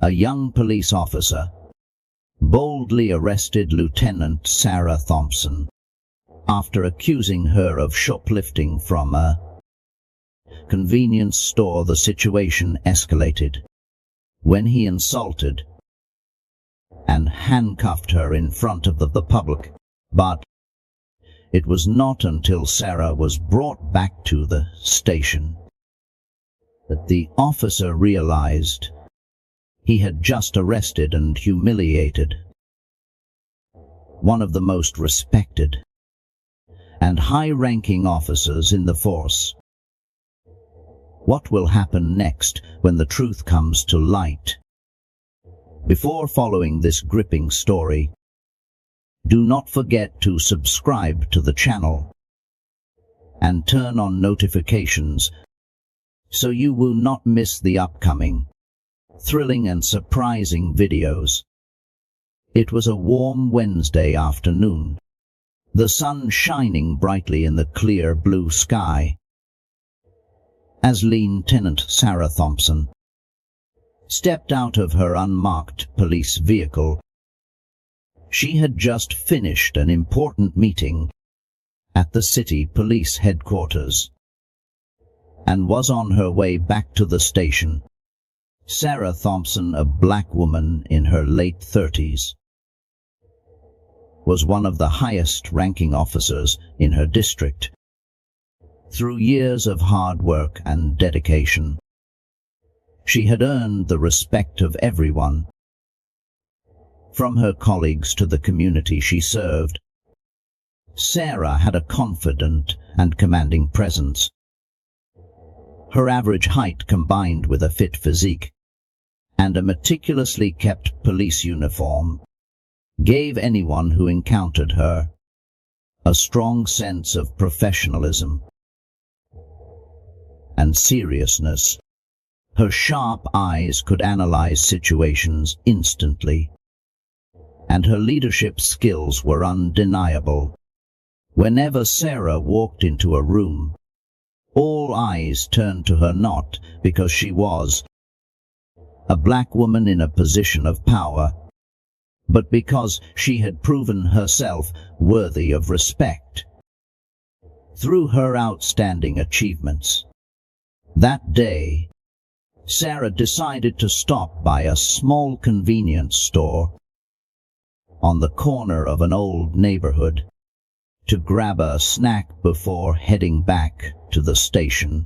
a young police officer, boldly arrested Lieutenant Sarah Thompson after accusing her of shoplifting from a convenience store. The situation escalated when he insulted and handcuffed her in front of the public. But it was not until Sarah was brought back to the station that the officer realized he had just arrested and humiliated one of the most respected and high-ranking officers in the force. What will happen next when the truth comes to light? Before following this gripping story, do not forget to subscribe to the channel and turn on notifications so you will not miss the upcoming thrilling and surprising videos. It was a warm Wednesday afternoon, the sun shining brightly in the clear blue sky, as Lieutenant Sarah Thompson stepped out of her unmarked police vehicle. She had just finished an important meeting at the city police headquarters and was on her way back to the station. Sarah Thompson, a black woman in her late 30s, was one of the highest-ranking officers in her district. Through years of hard work and dedication, she had earned the respect of everyone, from her colleagues to the community she served. Sarah had a confident and commanding presence. Her average height, combined with a fit physique and a meticulously kept police uniform, gave anyone who encountered her a strong sense of professionalism and seriousness. Her sharp eyes could analyze situations instantly, and her leadership skills were undeniable. Whenever Sarah walked into a room, all eyes turned to her, not because she was a black woman in a position of power, but because she had proven herself worthy of respect through her outstanding achievements. That day, Sarah decided to stop by a small convenience store on the corner of an old neighborhood to grab a snack before heading back to the station.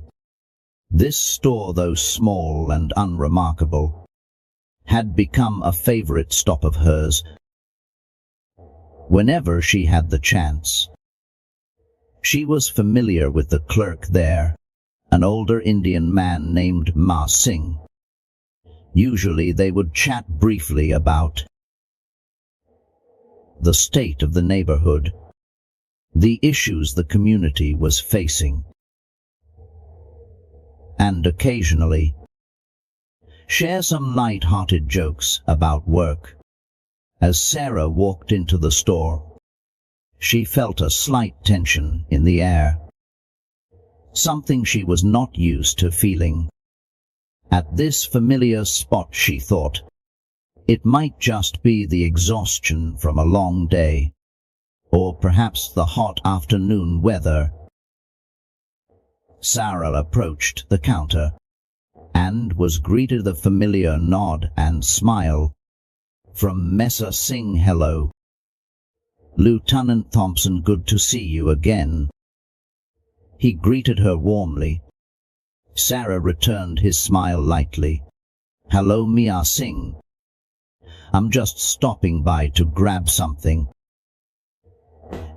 This store, though small and unremarkable, had become a favorite stop of hers. Whenever she had the chance, she was familiar with the clerk there, an older Indian man named Ma Singh. Usually they would chat briefly about the state of the neighborhood, the issues the community was facing, and occasionally share some light-hearted jokes about work. As Sarah walked into the store, she felt a slight tension in the air, something she was not used to feeling. At this familiar spot, she thought, it might just be the exhaustion from a long day, or perhaps the hot afternoon weather. Sarah approached the counter and was greeted with a familiar nod and smile from Mr. Singh. "Hello, Lieutenant Thompson, good to see you again." He greeted her warmly. Sarah returned his smile lightly. "Hello, Mr. Singh. I'm just stopping by to grab something,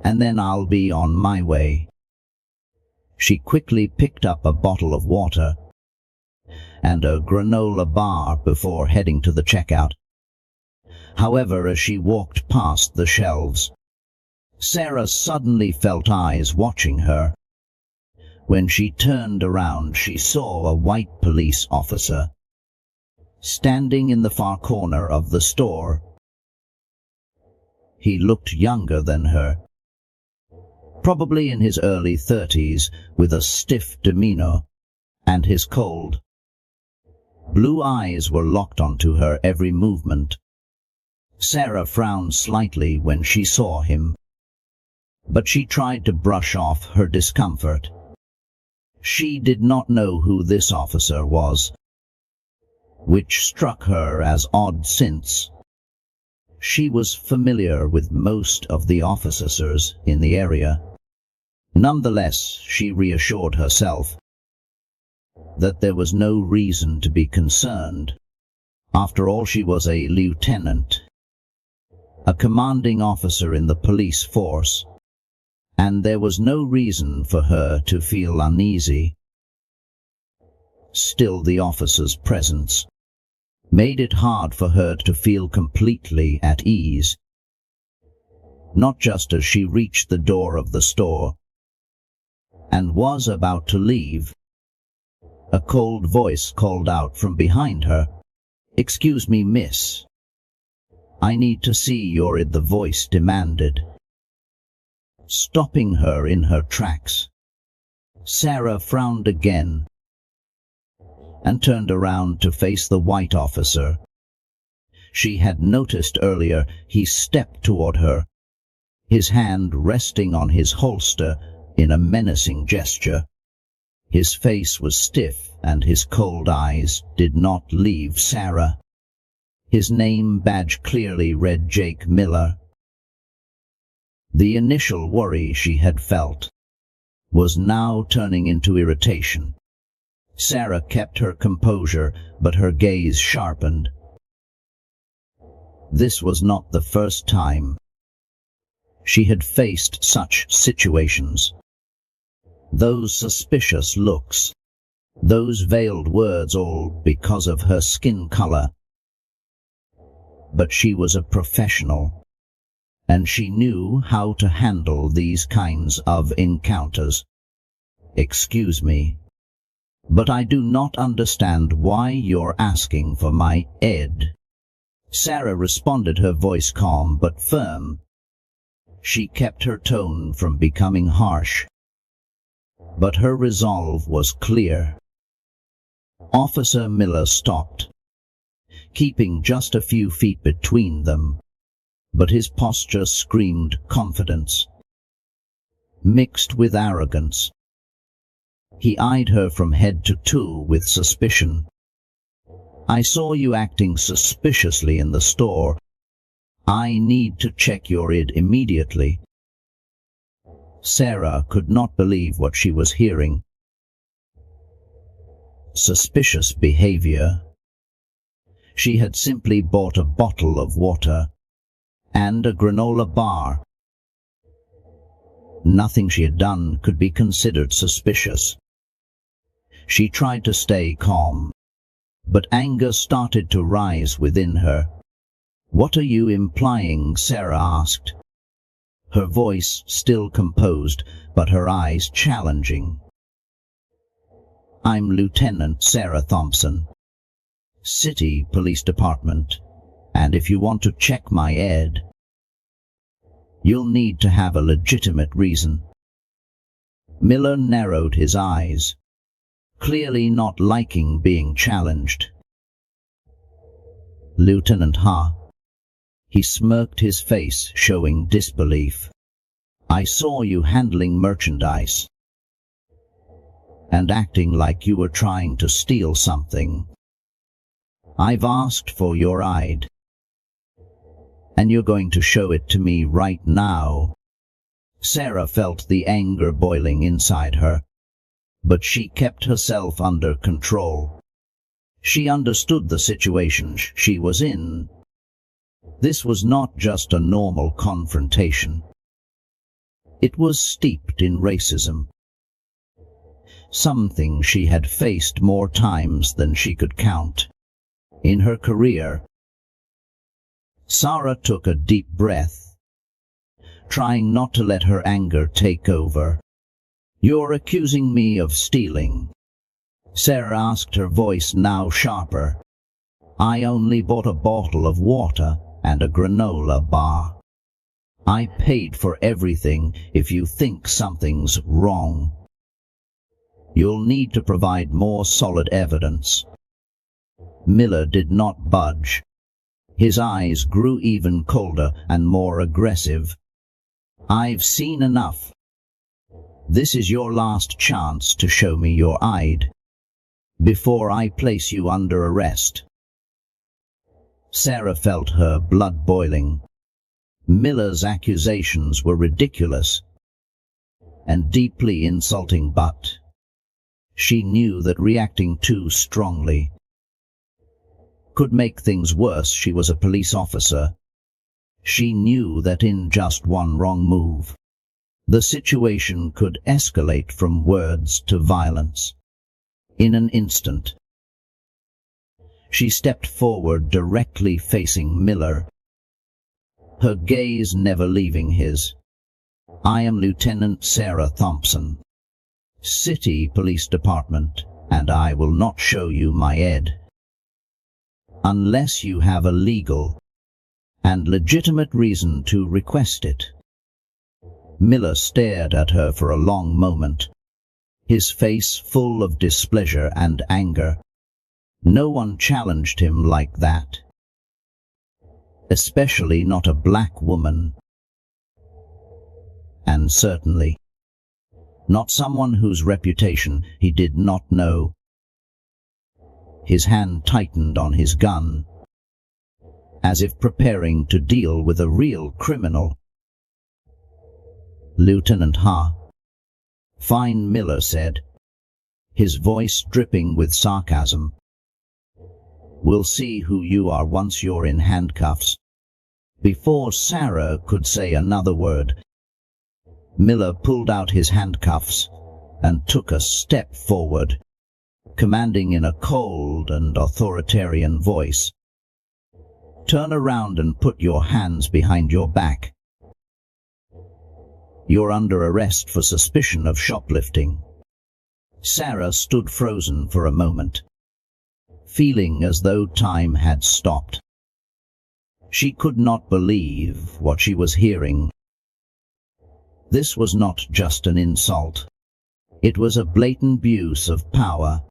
and then I'll be on my way." She quickly picked up a bottle of water and a granola bar before heading to the checkout. However, as she walked past the shelves, Sarah suddenly felt eyes watching her. When she turned around, she saw a white police officer standing in the far corner of the store. He looked younger than her, probably in his early 30s, with a stiff demeanor, and his cold, Blue eyes were locked onto her every movement. Sarah frowned slightly when she saw him, but she tried to brush off her discomfort. She did not know who this officer was, which struck her as odd since she was familiar with most of the officers in the area. Nonetheless, she reassured herself that there was no reason to be concerned. After all, she was a lieutenant, a commanding officer in the police force, and there was no reason for her to feel uneasy. Still, the officer's presence made it hard for her to feel completely at ease. Not just as she reached the door of the store and was about to leave, a cold voice called out from behind her, "Excuse me, miss. I need to see your id," the voice demanded. Stopping her in her tracks, Sarah frowned again and turned around to face the white officer. She had noticed earlier he stepped toward her, his hand resting on his holster in a menacing gesture. His face was stiff and his cold eyes did not leave Sarah. His name badge clearly read Jake Miller. The initial worry she had felt was now turning into irritation. Sarah kept her composure, but her gaze sharpened. This was not the first time she had faced such situations. Those suspicious looks, those veiled words, all because of her skin color. But she was a professional, and she knew how to handle these kinds of encounters. "Excuse me, but I do not understand why you're asking for my id," Sarah responded, her voice calm but firm. She kept her tone from becoming harsh, but her resolve was clear. Officer Miller stopped, keeping just a few feet between them, but his posture screamed confidence, mixed with arrogance. He eyed her from head to toe with suspicion. "I saw you acting suspiciously in the store. I need to check your id immediately." Sarah could not believe what she was hearing. Suspicious behavior. She had simply bought a bottle of water and a granola bar. Nothing she had done could be considered suspicious. She tried to stay calm, but anger started to rise within her. "What are you implying?" Sarah asked, her voice still composed, but her eyes challenging. "I'm Lieutenant Sarah Thompson, City Police Department, and if you want to check my id, you'll need to have a legitimate reason." Miller narrowed his eyes, clearly not liking being challenged. "Lieutenant, huh?" He smirked, his face showing disbelief. "I saw you handling merchandise and acting like you were trying to steal something. I've asked for your ID, and you're going to show it to me right now." Sarah felt the anger boiling inside her, but she kept herself under control. She understood the situation she was in. This was not just a normal confrontation. It was steeped in racism, something she had faced more times than she could count in her career. Sarah took a deep breath, trying not to let her anger take over. "You're accusing me of stealing?" Sarah asked, her voice now sharper. "I only bought a bottle of water and a granola bar. I paid for everything. If you think something's wrong, you'll need to provide more solid evidence." Miller did not budge. His eyes grew even colder and more aggressive. "I've seen enough. This is your last chance to show me your ID before I place you under arrest." Sarah felt her blood boiling. Miller's accusations were ridiculous and deeply insulting, but she knew that reacting too strongly could make things worse. She was a police officer. She knew that in just one wrong move, the situation could escalate from words to violence. In an instant, she stepped forward, directly facing Miller, her gaze never leaving his. "I am Lieutenant Sarah Thompson, City Police Department, and I will not show you my ID unless you have a legal and legitimate reason to request it." Miller stared at her for a long moment, his face full of displeasure and anger. No one challenged him like that, especially not a black woman, and certainly not someone whose reputation he did not know. His hand tightened on his gun, as if preparing to deal with a real criminal. "Lieutenant Ha." "Fine," Miller said, his voice dripping with sarcasm. "We'll see who you are once you're in handcuffs." Before Sarah could say another word, Miller pulled out his handcuffs and took a step forward, commanding in a cold and authoritarian voice, "Turn around and put your hands behind your back. You're under arrest for suspicion of shoplifting." Sarah stood frozen for a moment, feeling as though time had stopped. She could not believe what she was hearing. This was not just an insult. It was a blatant abuse of power.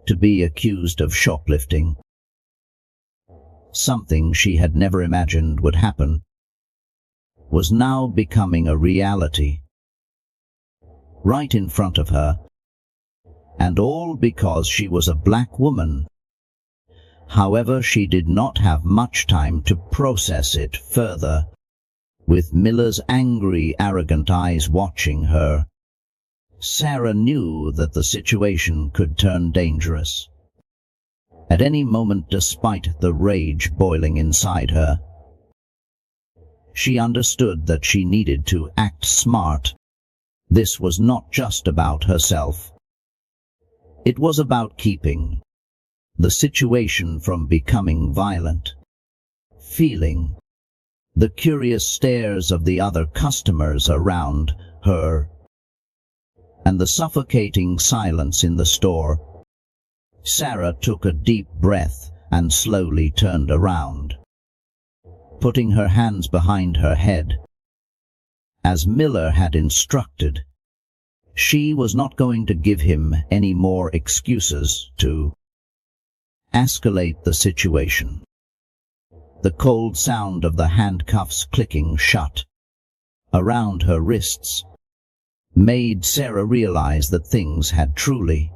To be accused of shoplifting, something she had never imagined would happen, was now becoming a reality. Right in front of her, and all because she was a black woman. However, she did not have much time to process it further. With Miller's angry, arrogant eyes watching her, Sarah knew that the situation could turn dangerous at any moment, despite the rage boiling inside her. She understood that she needed to act smart. This was not just about herself. It was about keeping the situation from becoming violent. Feeling the curious stares of the other customers around her and the suffocating silence in the store, Sarah took a deep breath and slowly turned around, putting her hands behind her head. As Miller had instructed, she was not going to give him any more excuses to escalate the situation. The cold sound of the handcuffs clicking shut around her wrists made Sarah realize that things had truly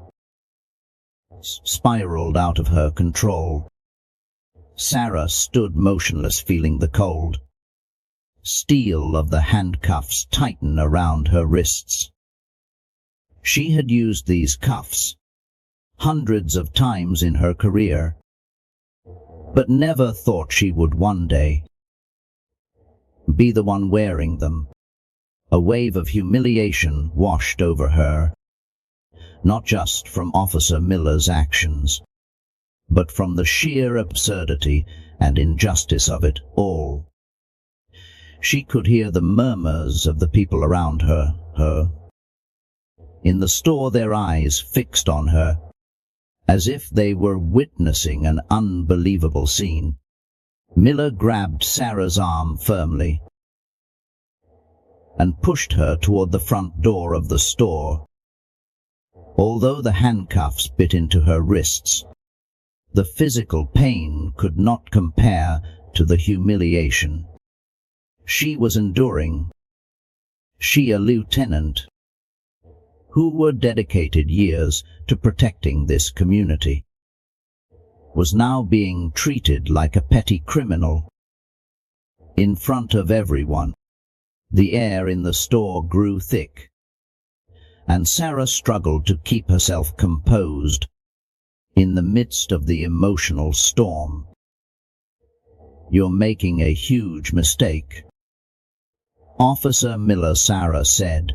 spiraled out of her control. Sarah stood motionless, feeling the cold steel of the handcuffs tighten around her wrists. She had used these cuffs hundreds of times in her career, but never thought she would one day be the one wearing them. A wave of humiliation washed over her, not just from Officer Miller's actions, but from the sheer absurdity and injustice of it all. She could hear the murmurs of the people around her. In the store, their eyes fixed on her, as if they were witnessing an unbelievable scene. Miller grabbed Sarah's arm firmly and pushed her toward the front door of the store. Although the handcuffs bit into her wrists, the physical pain could not compare to the humiliation she was enduring. She, a lieutenant who were dedicated years to protecting this community, was now being treated like a petty criminal. In front of everyone, the air in the store grew thick, and Sarah struggled to keep herself composed in the midst of the emotional storm. "You're making a huge mistake," Officer Miller, Sarah said,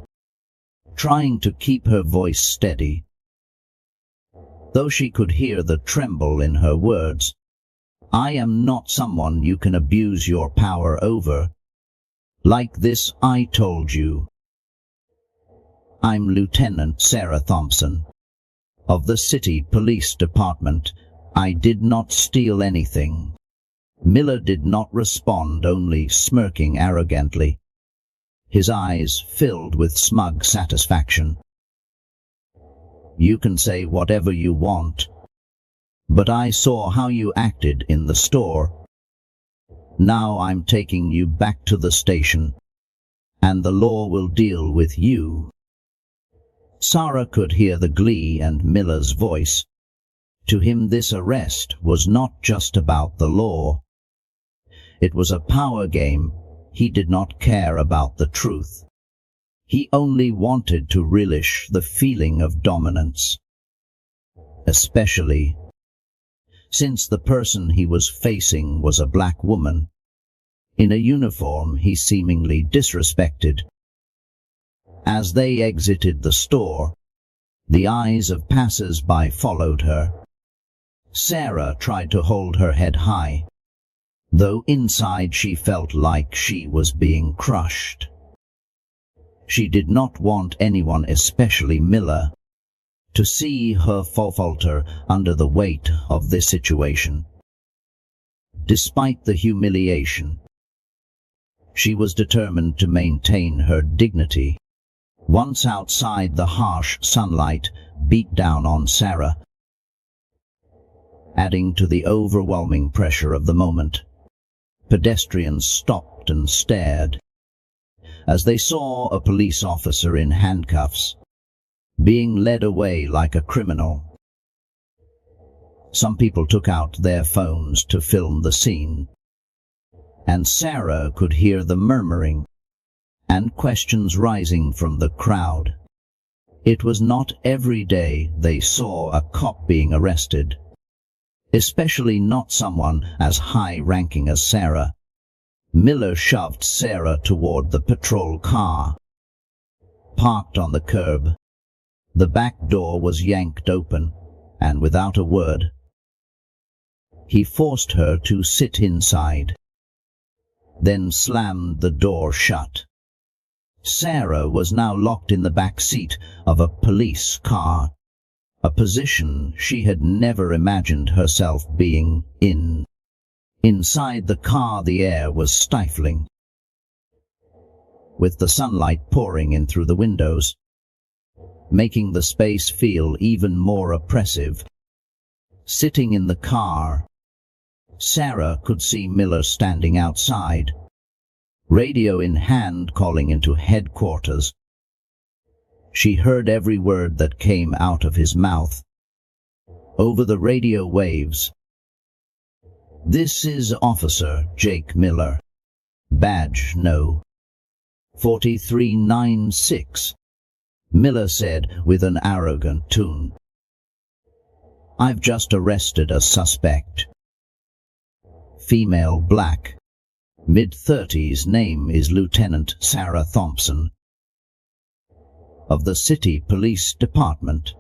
trying to keep her voice steady. Though she could hear the tremble in her words, "I am not someone you can abuse your power over. Like this, I told you. I'm Lieutenant Sarah Thompson of the City Police Department. I did not steal anything." Miller did not respond, only smirking arrogantly, his eyes filled with smug satisfaction. "You can say whatever you want, but I saw how you acted in the store. Now I'm taking you back to the station, and the law will deal with you." Sarah could hear the glee in Miller's voice. To him, this arrest was not just about the law. It was a power game. He did not care about the truth. He only wanted to relish the feeling of dominance, especially since the person he was facing was a black woman in a uniform he seemingly disrespected. As they exited the store, the eyes of passers-by followed her. Sarah tried to hold her head high, though inside she felt like she was being crushed. She did not want anyone, especially Miller, to see her falter under the weight of this situation. Despite the humiliation, she was determined to maintain her dignity. Once outside, the harsh sunlight beat down on Sarah, adding to the overwhelming pressure of the moment. Pedestrians stopped and stared as they saw a police officer in handcuffs being led away like a criminal. Some people took out their phones to film the scene, and Sarah could hear the murmuring and questions rising from the crowd. It was not every day they saw a cop being arrested, especially not someone as high-ranking as Sarah. Miller shoved Sarah toward the patrol car, parked on the curb. The back door was yanked open, and without a word, he forced her to sit inside, then slammed the door shut. Sarah was now locked in the back seat of a police car, a position she had never imagined herself being in. Inside the car, the air was stifling, with the sunlight pouring in through the windows, making the space feel even more oppressive. Sitting in the car, Sarah could see Miller standing outside, radio in hand, calling into headquarters. She heard every word that came out of his mouth over the radio waves. "This is Officer Jake Miller. Badge no. 4396, Miller said with an arrogant tone. "I've just arrested a suspect. Female, black, mid-30s, name is Lieutenant Sarah Thompson of the City Police Department.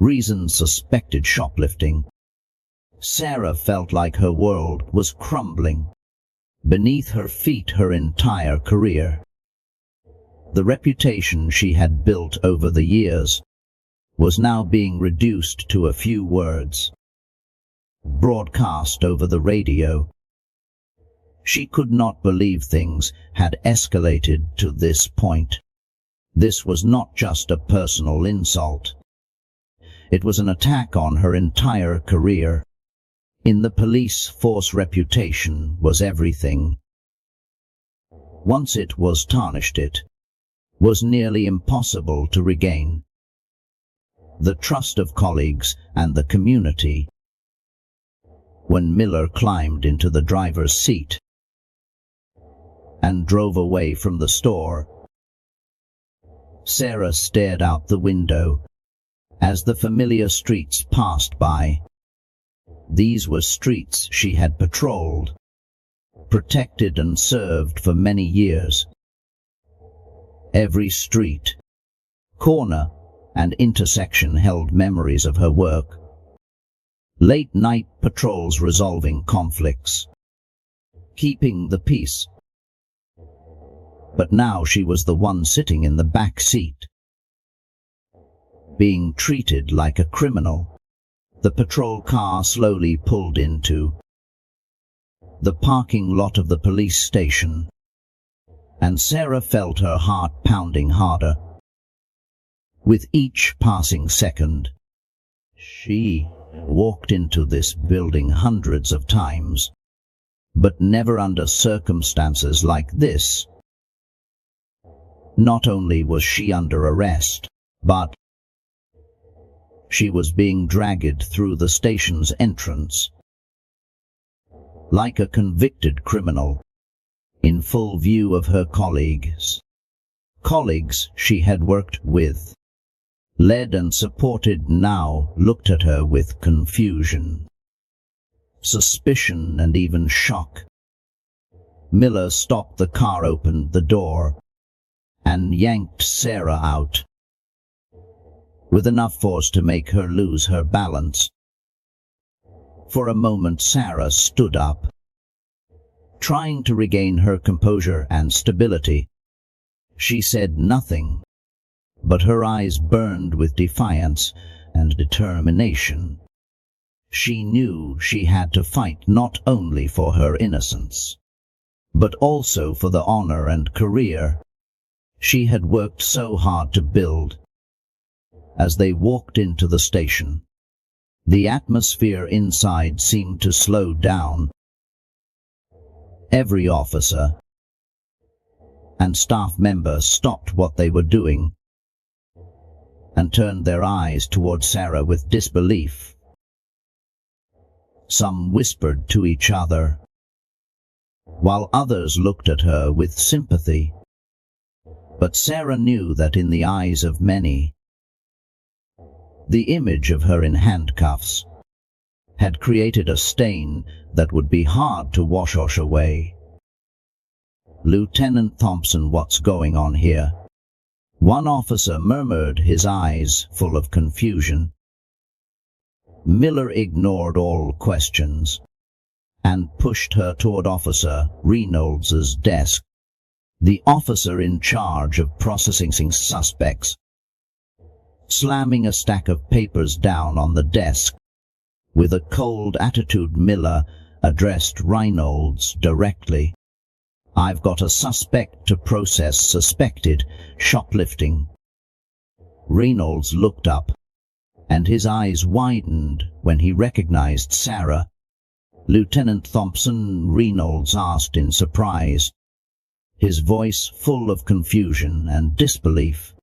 Reason, suspected shoplifting." Sarah felt like her world was crumbling beneath her feet. Her entire career, the reputation she had built over the years, was now being reduced to a few words, broadcast over the radio. She could not believe things had escalated to this point. This was not just a personal insult. It was an attack on her entire career. In the police force, reputation was everything. Once it was tarnished, it was nearly impossible to regain the trust of colleagues and the community. When Miller climbed into the driver's seat and drove away from the store, Sarah stared out the window as the familiar streets passed by. These were streets she had patrolled, protected and served for many years. Every street, corner, and intersection held memories of her work. Late-night patrols resolving conflicts, keeping the peace. But now she was the one sitting in the back seat, being treated like a criminal. The patrol car slowly pulled into the parking lot of the police station, and Sarah felt her heart pounding harder. With each passing second, she walked into this building hundreds of times, but never under circumstances like this. Not only was she under arrest, but she was being dragged through the station's entrance like a convicted criminal, in full view of her colleagues she had worked with, led and supported, now looked at her with confusion, suspicion, and even shock. Miller stopped the car, opened the door, and yanked Sarah out, with enough force to make her lose her balance. For a moment Sarah stood up, trying to regain her composure and stability. She said nothing, but her eyes burned with defiance and determination. She knew she had to fight not only for her innocence, but also for the honor and career she had worked so hard to build. As they walked into the station, the atmosphere inside seemed to slow down. Every officer and staff member stopped what they were doing and turned their eyes toward Sarah with disbelief. Some whispered to each other, while others looked at her with sympathy. But Sarah knew that in the eyes of many, the image of her in handcuffs had created a stain that would be hard to wash away. "Lieutenant Thompson, what's going on here?" one officer murmured, his eyes full of confusion. Miller ignored all questions and pushed her toward Officer Reynolds's desk, the officer in charge of processing suspects. Slamming a stack of papers down on the desk, with a cold attitude, Miller addressed Reynolds directly. "I've got a suspect to process, suspected shoplifting." Reynolds looked up, and his eyes widened when he recognized Sarah. "Lieutenant Thompson?" Reynolds asked in surprise, his voice full of confusion and disbelief.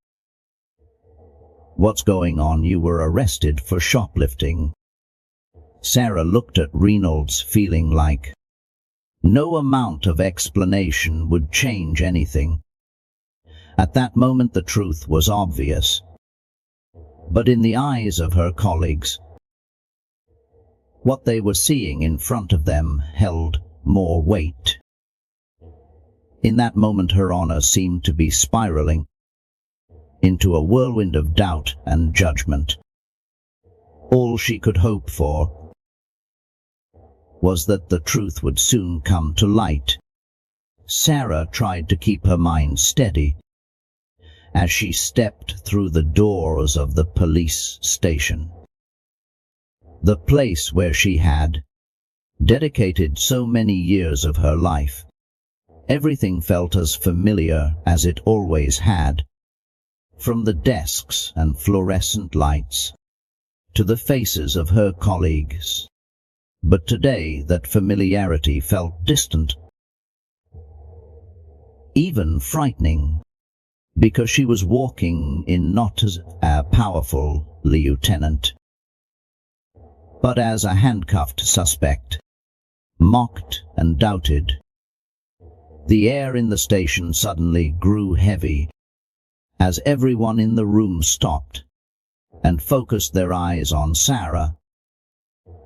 "What's going on? You were arrested for shoplifting." Sarah looked at Reynolds, feeling like no amount of explanation would change anything. At that moment the truth was obvious, but in the eyes of her colleagues, what they were seeing in front of them held more weight. In that moment her honor seemed to be spiraling into a whirlwind of doubt and judgment. All she could hope for was that the truth would soon come to light. Sarah tried to keep her mind steady as she stepped through the doors of the police station, the place where she had dedicated so many years of her life. Everything felt as familiar as it always had. from the desks and fluorescent lights to the faces of her colleagues. But today that familiarity felt distant, even frightening, because she was walking in not as a powerful lieutenant, but as a handcuffed suspect, mocked and doubted. The air in the station suddenly grew heavy as everyone in the room stopped and focused their eyes on Sarah.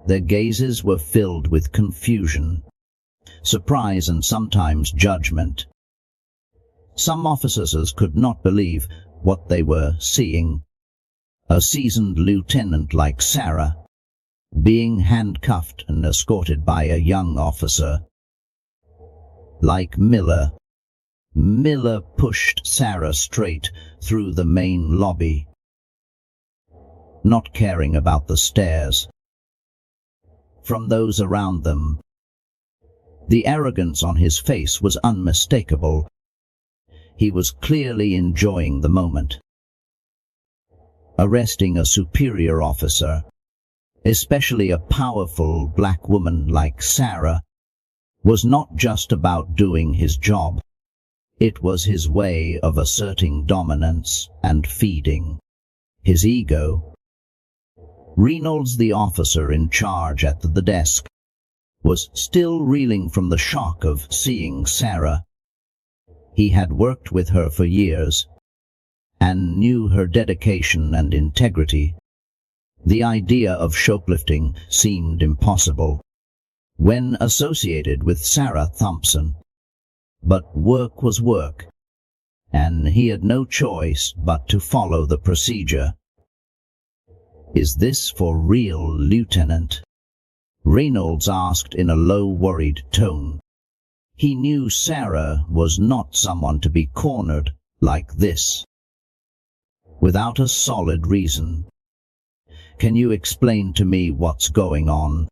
Their gazes were filled with confusion, surprise, and sometimes judgment. Some officers could not believe what they were seeing. A seasoned lieutenant like Sarah being handcuffed and escorted by a young officer like Miller. Miller pushed Sarah straight through the main lobby, not caring about the stares from those around them. The arrogance on his face was unmistakable. He was clearly enjoying the moment. Arresting a superior officer, especially a powerful black woman like Sarah, was not just about doing his job. It was his way of asserting dominance and feeding his ego. Reynolds, the officer in charge at the desk, was still reeling from the shock of seeing Sarah. He had worked with her for years and knew her dedication and integrity. The idea of shoplifting seemed impossible when associated with Sarah Thompson. But work was work, and he had no choice but to follow the procedure. "Is this for real, Lieutenant?" Reynolds asked in a low, worried tone. He knew Sarah was not someone to be cornered like this without a solid reason. "Can you explain to me what's going on?"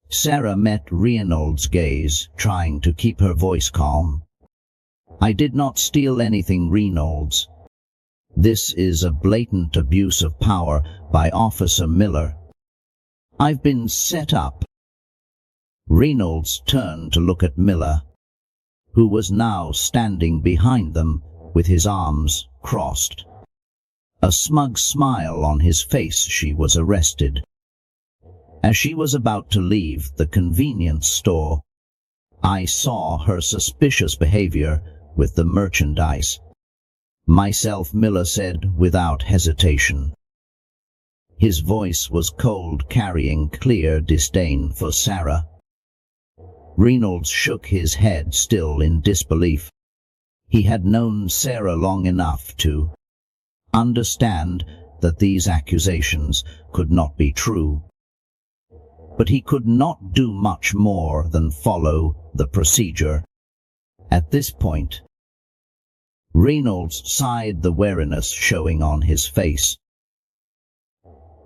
Sarah met Reynolds' gaze, trying to keep her voice calm. "I did not steal anything, Reynolds. This is a blatant abuse of power by Officer Miller. I've been set up." Reynolds turned to look at Miller, who was now standing behind them with his arms crossed. A smug smile on his face. She was arrested. As she was about to leave the convenience store, I saw her suspicious behavior with the merchandise. "Myself," Miller said without hesitation. His voice was cold, carrying clear disdain for Sarah. Reynolds shook his head, still in disbelief. He had known Sarah long enough to understand that these accusations could not be true. But he could not do much more than follow the procedure. At this point, Reynolds sighed, the weariness showing on his face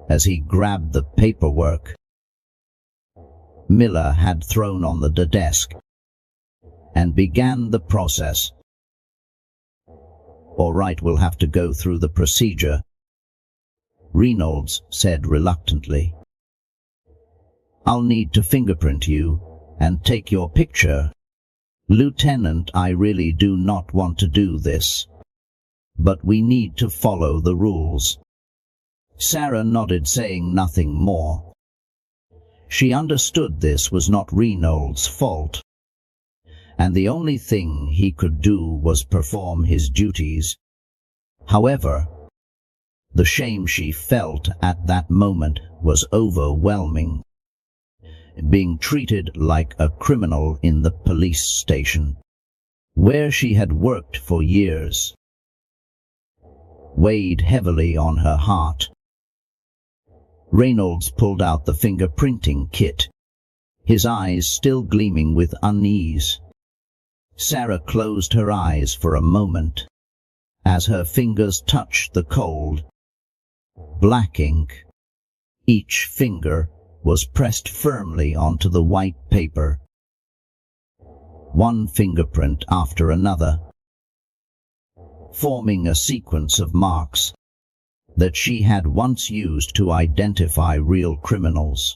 as he grabbed the paperwork Miller had thrown on the desk and began the process. "All right, we'll have to go through the procedure," Reynolds said reluctantly. "I'll need to fingerprint you and take your picture." "Lieutenant, I really do not want to do this, but we need to follow the rules." Sarah nodded, saying nothing more. She understood this was not Reynolds' fault, and the only thing he could do was perform his duties. However, the shame she felt at that moment was overwhelming. Being treated like a criminal in the police station, where she had worked for years, weighed heavily on her heart. Reynolds pulled out the fingerprinting kit, his eyes still gleaming with unease. Sarah closed her eyes for a moment as her fingers touched the cold, black ink. Each finger was pressed firmly onto the white paper. One fingerprint after another forming a sequence of marks that she had once used to identify real criminals.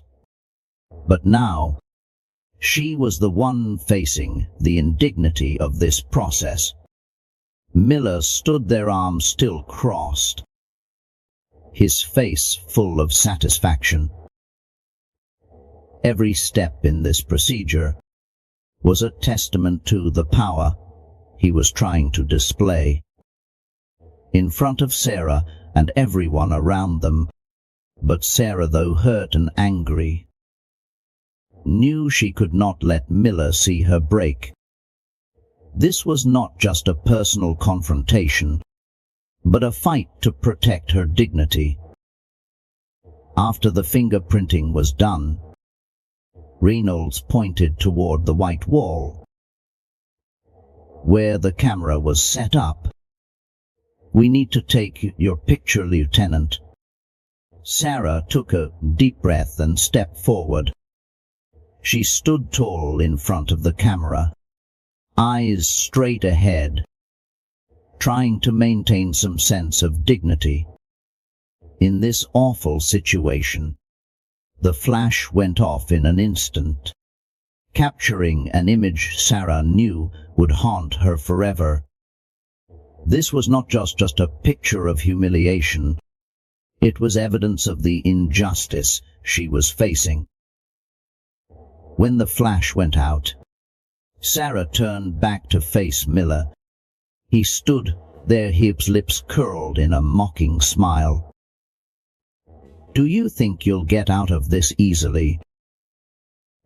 But now, she was the one facing the indignity of this process. Miller stood there, arms still crossed, his face full of satisfaction. Every step in this procedure was a testament to the power he was trying to display. In front of Sarah and everyone around them, but Sarah, though hurt and angry, knew she could not let Miller see her break. This was not just a personal confrontation, but a fight to protect her dignity. After the fingerprinting was done, Reynolds pointed toward the white wall, where the camera was set up. "We need to take your picture, Lieutenant." Sarah took a deep breath and stepped forward. She stood tall in front of the camera, eyes straight ahead, trying to maintain some sense of dignity. In this awful situation, the flash went off in an instant, capturing an image Sarah knew would haunt her forever. This was not just a picture of humiliation. It was evidence of the injustice she was facing. When the flash went out, Sarah turned back to face Miller. He stood there, his lips curled in a mocking smile. "Do you think you'll get out of this easily?"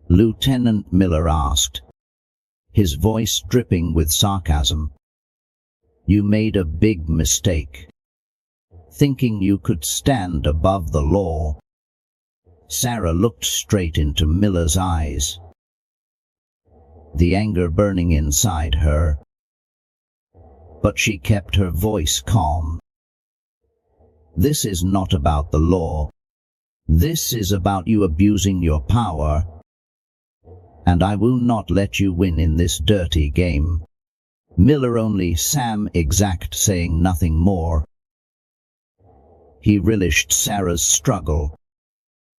Lieutenant Miller asked, his voice dripping with sarcasm. "You made a big mistake, thinking you could stand above the law." Sarah looked straight into Miller's eyes, the anger burning inside her. But she kept her voice calm. "This is not about the law. This is about you abusing your power. And I will not let you win in this dirty game." Miller only exact, saying nothing more. He relished Sarah's struggle,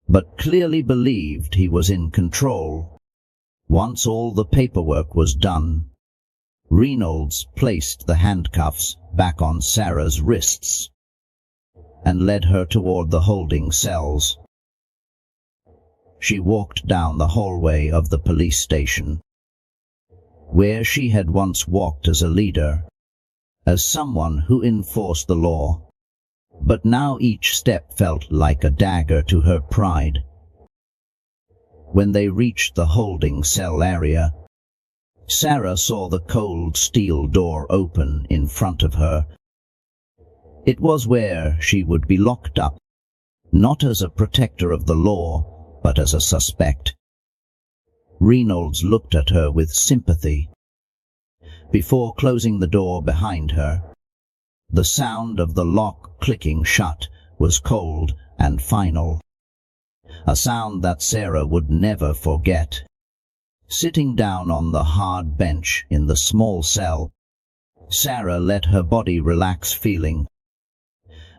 but clearly believed he was in control. Once all the paperwork was done, Reynolds placed the handcuffs back on Sarah's wrists and led her toward the holding cells. She walked down the hallway of the police station, where she had once walked as a leader, as someone who enforced the law. But now each step felt like a dagger to her pride. When they reached the holding cell area, Sarah saw the cold steel door open in front of her. It was where she would be locked up, not as a protector of the law, but as a suspect. Reynolds looked at her with sympathy. Before closing the door behind her, the sound of the lock clicking shut was cold and final, a sound that Sarah would never forget. Sitting down on the hard bench in the small cell, Sarah let her body relax, feeling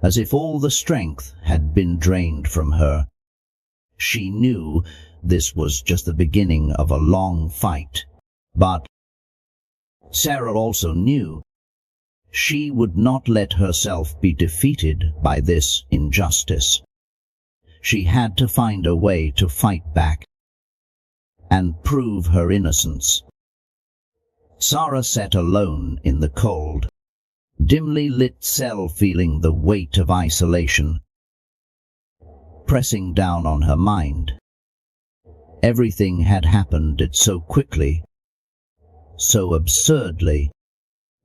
as if all the strength had been drained from her. She knew this was just the beginning of a long fight, but Sarah also knew she would not let herself be defeated by this injustice. She had to find a way to fight back and prove her innocence. Sarah sat alone in the cold, dimly lit cell, feeling the weight of isolation pressing down on her mind. Everything had happened so quickly, so absurdly,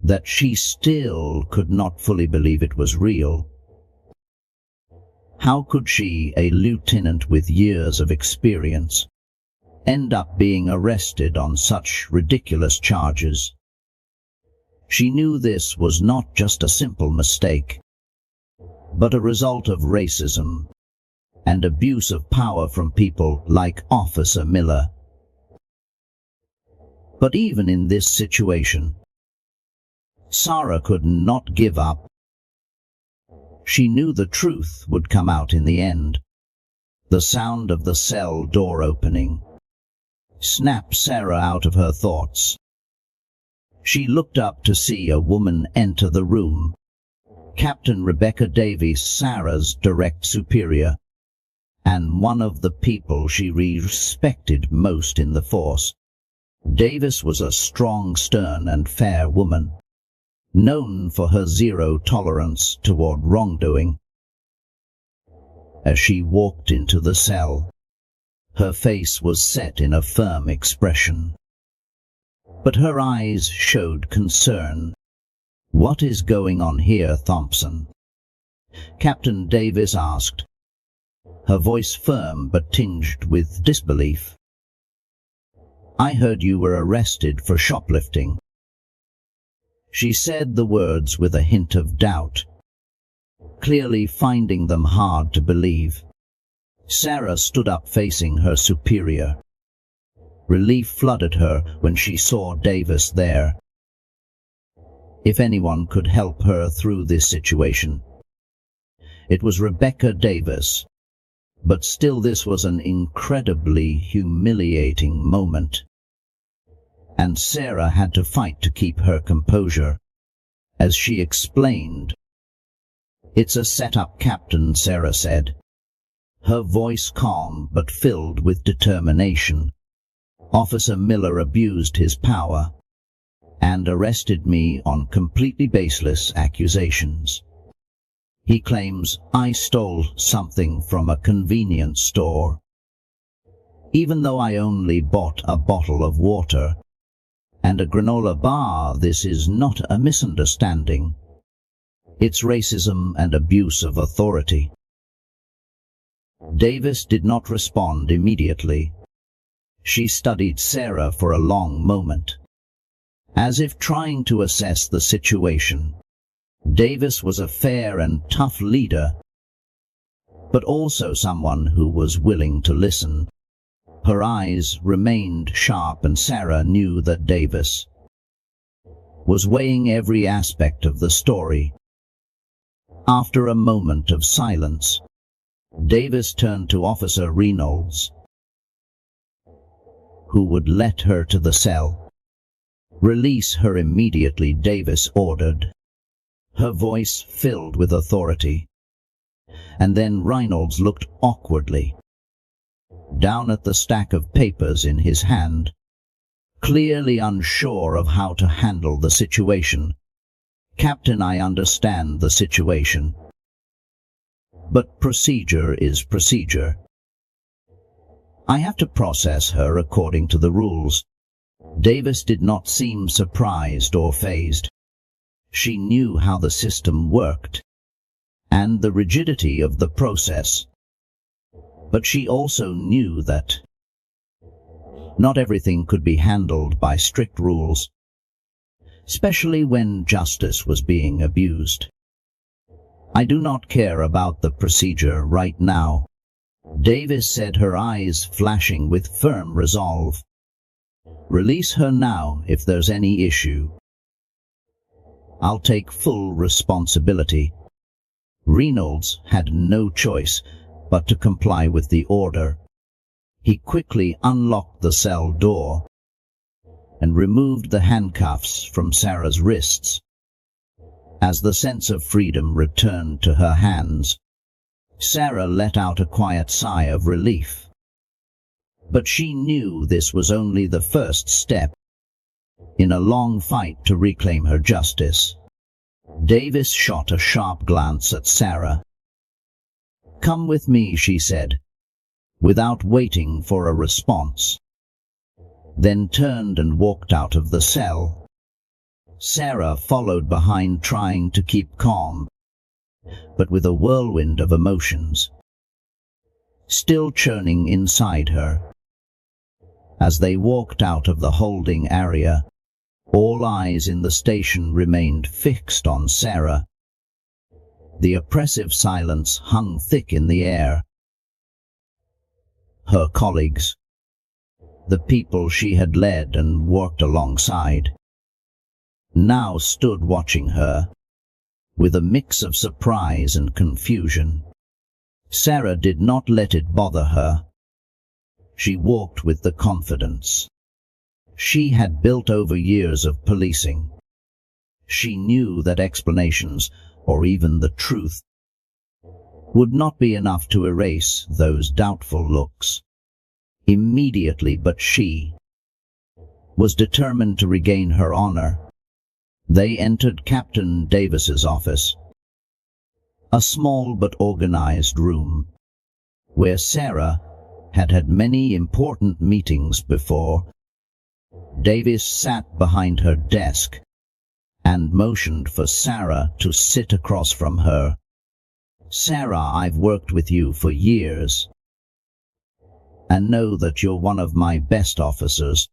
that she still could not fully believe it was real. How could she, a lieutenant with years of experience, end up being arrested on such ridiculous charges? She knew this was not just a simple mistake, but a result of racism and abuse of power from people like Officer Miller. But even in this situation, Sarah could not give up. She knew the truth would come out in the end. The sound of the cell door opening snapped Sarah out of her thoughts. She looked up to see a woman enter the room. Captain Rebecca Davies, Sarah's direct superior, and one of the people she respected most in the force. Davis was a strong, stern and fair woman, known for her zero tolerance toward wrongdoing. As she walked into the cell, her face was set in a firm expression, but her eyes showed concern. "What is going on here, Thompson?" Captain Davis asked, her voice firm but tinged with disbelief. "I heard you were arrested for shoplifting." She said the words with a hint of doubt, clearly finding them hard to believe. Sarah stood up facing her superior. Relief flooded her when she saw Davis there. If anyone could help her through this situation, it was Rebecca Davis. But still, this was an incredibly humiliating moment, and Sarah had to fight to keep her composure. As she explained, "It's a setup, Captain," Sarah said, her voice calm but filled with determination. "Officer Miller abused his power and arrested me on completely baseless accusations. He claims I stole something from a convenience store, even though I only bought a bottle of water and a granola bar. This is not a misunderstanding. It's racism and abuse of authority." Davis did not respond immediately. She studied Sarah for a long moment, as if trying to assess the situation. Davis was a fair and tough leader, but also someone who was willing to listen. Her eyes remained sharp, and Sarah knew that Davis was weighing every aspect of the story. After a moment of silence, Davis turned to Officer Reynolds, who would let her to the cell. "Release her immediately," Davis ordered, her voice filled with authority. And then Reynolds looked awkwardly down at the stack of papers in his hand, clearly unsure of how to handle the situation. "Captain, I understand the situation, but procedure is procedure. I have to process her according to the rules." Davis did not seem surprised or fazed. She knew how the system worked and the rigidity of the process. But she also knew that not everything could be handled by strict rules, especially when justice was being abused. "I do not care about the procedure right now," Davis said, her eyes flashing with firm resolve. "Release her now if there's any issue. I'll take full responsibility." Reynolds had no choice but to comply with the order. He quickly unlocked the cell door and removed the handcuffs from Sarah's wrists. As the sense of freedom returned to her hands, Sarah let out a quiet sigh of relief. But she knew this was only the first step in a long fight to reclaim her justice. Davis shot a sharp glance at Sarah. "Come with me," she said, without waiting for a response, then turned and walked out of the cell. Sarah followed behind, trying to keep calm, but with a whirlwind of emotions still churning inside her. As they walked out of the holding area, all eyes in the station remained fixed on Sarah. The oppressive silence hung thick in the air. Her colleagues, the people she had led and worked alongside, now stood watching her, with a mix of surprise and confusion. Sarah did not let it bother her. She walked with the confidence she had built over years of policing. She knew that explanations, or even the truth, would not be enough to erase those doubtful looks immediately, but she was determined to regain her honor. They entered Captain Davis's office, a small but organized room, where Sarah had had many important meetings before. Davis sat behind her desk and motioned for Sarah to sit across from her. "Sarah, I've worked with you for years and know that you're one of my best officers."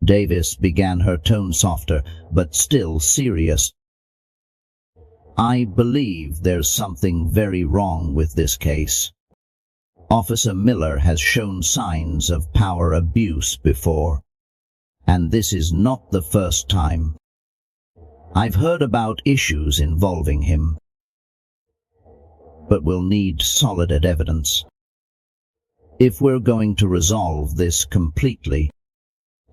Davis began, her tone softer but still serious. "I believe there's something very wrong with this case. Officer Miller has shown signs of power abuse before, and this is not the first time. I've heard about issues involving him, but we'll need solid evidence if we're going to resolve this completely."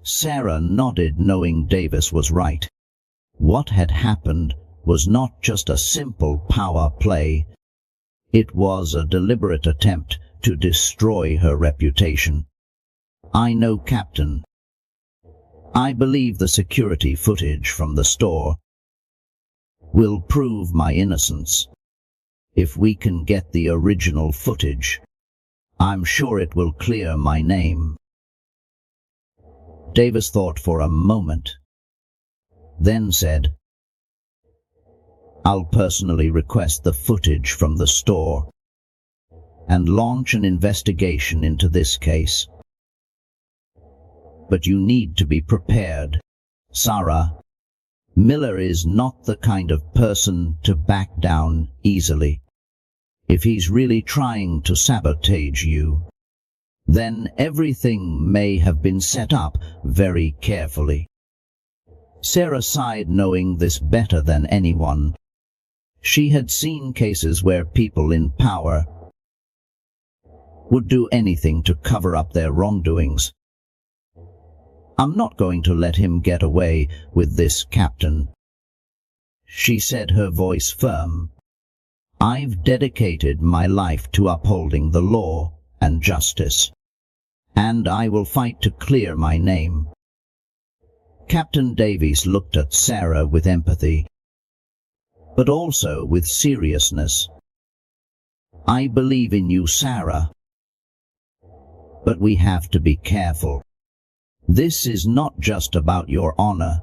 Sarah nodded, knowing Davis was right. What had happened was not just a simple power play. It was a deliberate attempt to destroy her reputation. "I know, Captain. I believe the security footage from the store will prove my innocence. If we can get the original footage, I'm sure it will clear my name." Davis thought for a moment, then said, "I'll personally request the footage from the store and launch an investigation into this case. But you need to be prepared, Sarah. Miller is not the kind of person to back down easily. If he's really trying to sabotage you, then everything may have been set up very carefully." Sarah sighed, knowing this better than anyone. She had seen cases where people in power would do anything to cover up their wrongdoings. "I'm not going to let him get away with this, Captain," she said, her voice firm. "I've dedicated my life to upholding the law and justice, and I will fight to clear my name." Captain Davies looked at Sarah with empathy, but also with seriousness. "I believe in you, Sarah, but we have to be careful. This is not just about your honor.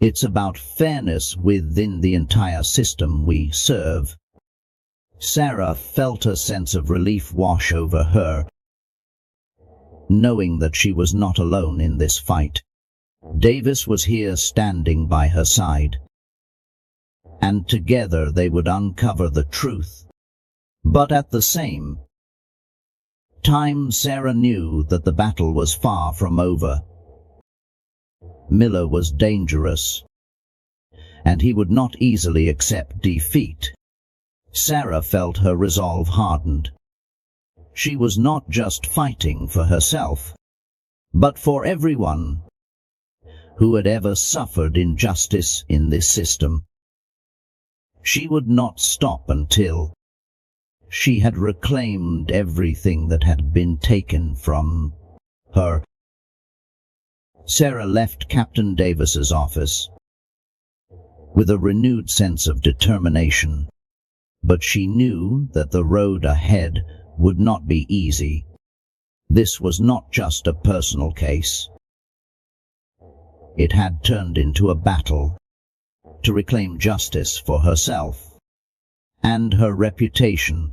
It's about fairness within the entire system we serve." Sarah felt a sense of relief wash over her, knowing that she was not alone in this fight. Davis was here standing by her side, and together they would uncover the truth. But at the same time, Sarah knew that the battle was far from over. Miller was dangerous, and he would not easily accept defeat. Sarah felt her resolve hardened. She was not just fighting for herself, but for everyone who had ever suffered injustice in this system. She would not stop until she had reclaimed everything that had been taken from her. Sarah left Captain Davis's office with a renewed sense of determination, but she knew that the road ahead would not be easy. This was not just a personal case. It had turned into a battle to reclaim justice for herself and her reputation.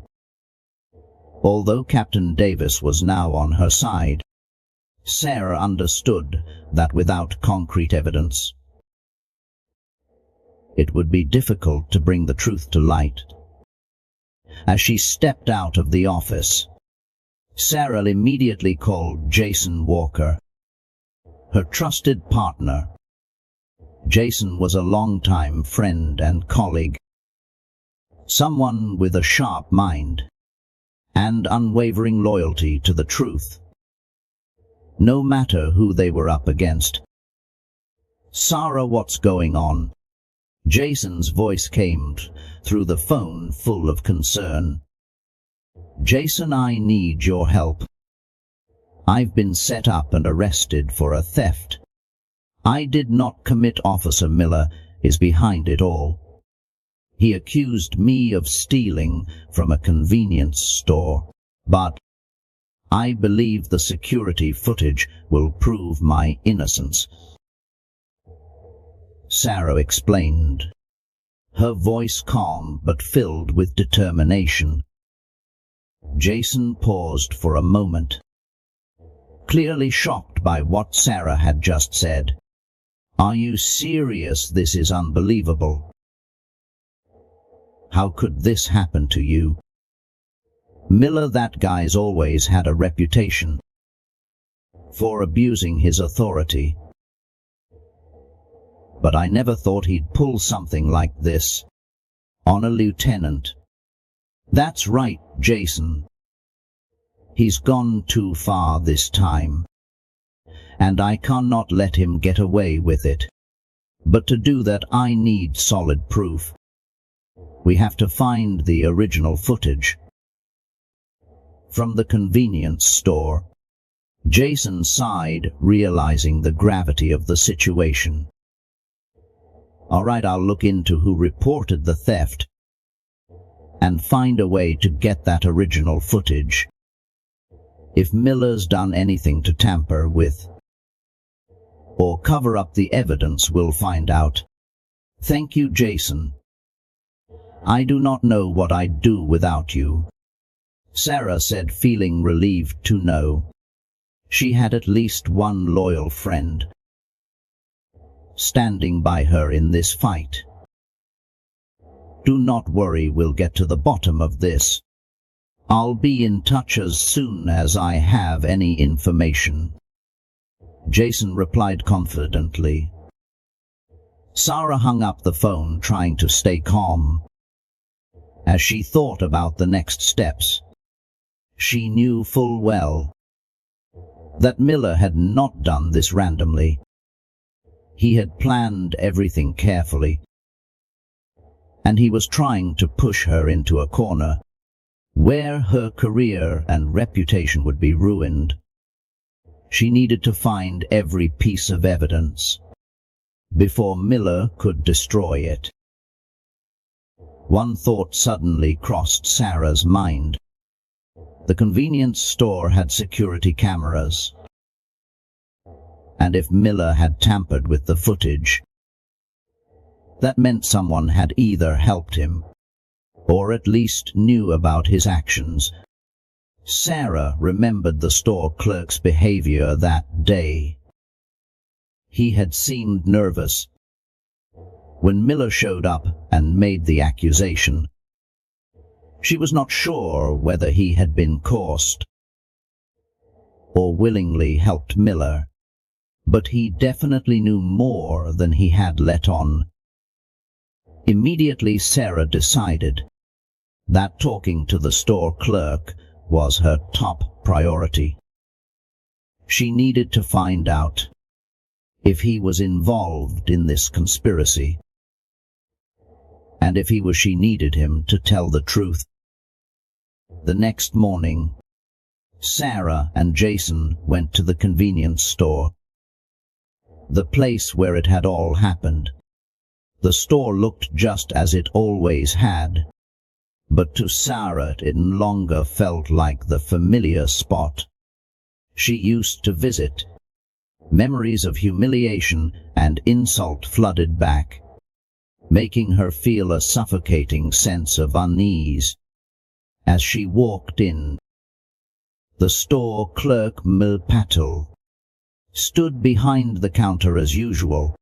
Although Captain Davis was now on her side, Sarah understood that without concrete evidence, it would be difficult to bring the truth to light. As she stepped out of the office, Sarah immediately called Jason Walker, her trusted partner. Jason was a longtime friend and colleague, someone with a sharp mind and unwavering loyalty to the truth, no matter who they were up against. "Sarah, what's going on?" Jason's voice came through the phone, full of concern. "Jason, I need your help. I've been set up and arrested for a theft. I did not commit. Officer Miller is behind it all. He accused me of stealing from a convenience store, but I believe the security footage will prove my innocence," Sarah explained, her voice calm but filled with determination. Jason paused for a moment, clearly shocked by what Sarah had just said. "Are you serious? This is unbelievable. How could this happen to you?" "Miller, that guy's always had a reputation for abusing his authority. But I never thought he'd pull something like this on a lieutenant." "That's right, Jason. He's gone too far this time, and I cannot let him get away with it. But to do that, I need solid proof. We have to find the original footage from the convenience store." Jason sighed, realizing the gravity of the situation. "All right, I'll look into who reported the theft and find a way to get that original footage. If Miller's done anything to tamper with or cover up the evidence, we'll find out." "Thank you, Jason. I do not know what I'd do without you," Sarah said, feeling relieved to know she had at least one loyal friend standing by her in this fight. "Do not worry, we'll get to the bottom of this. I'll be in touch as soon as I have any information," Jason replied confidently. Sarah hung up the phone, trying to stay calm as she thought about the next steps. She knew full well that Miller had not done this randomly. He had planned everything carefully, and he was trying to push her into a corner where her career and reputation would be ruined. She needed to find every piece of evidence before Miller could destroy it. One thought suddenly crossed Sarah's mind. The convenience store had security cameras, and if Miller had tampered with the footage, that meant someone had either helped him or at least knew about his actions. Sarah remembered the store clerk's behavior that day. He had seemed nervous when Miller showed up and made the accusation. She was not sure whether he had been coerced or willingly helped Miller, but he definitely knew more than he had let on. Immediately, Sarah decided that talking to the store clerk was her top priority. She needed to find out if he was involved in this conspiracy, and if he was, she needed him to tell the truth. The next morning, Sarah and Jason went to the convenience store, the place where it had all happened. The store looked just as it always had, but to Sarah it no longer felt like the familiar spot she used to visit. Memories of humiliation and insult flooded back, making her feel a suffocating sense of unease. As she walked in, the store clerk, Mil Patel, stood behind the counter as usual.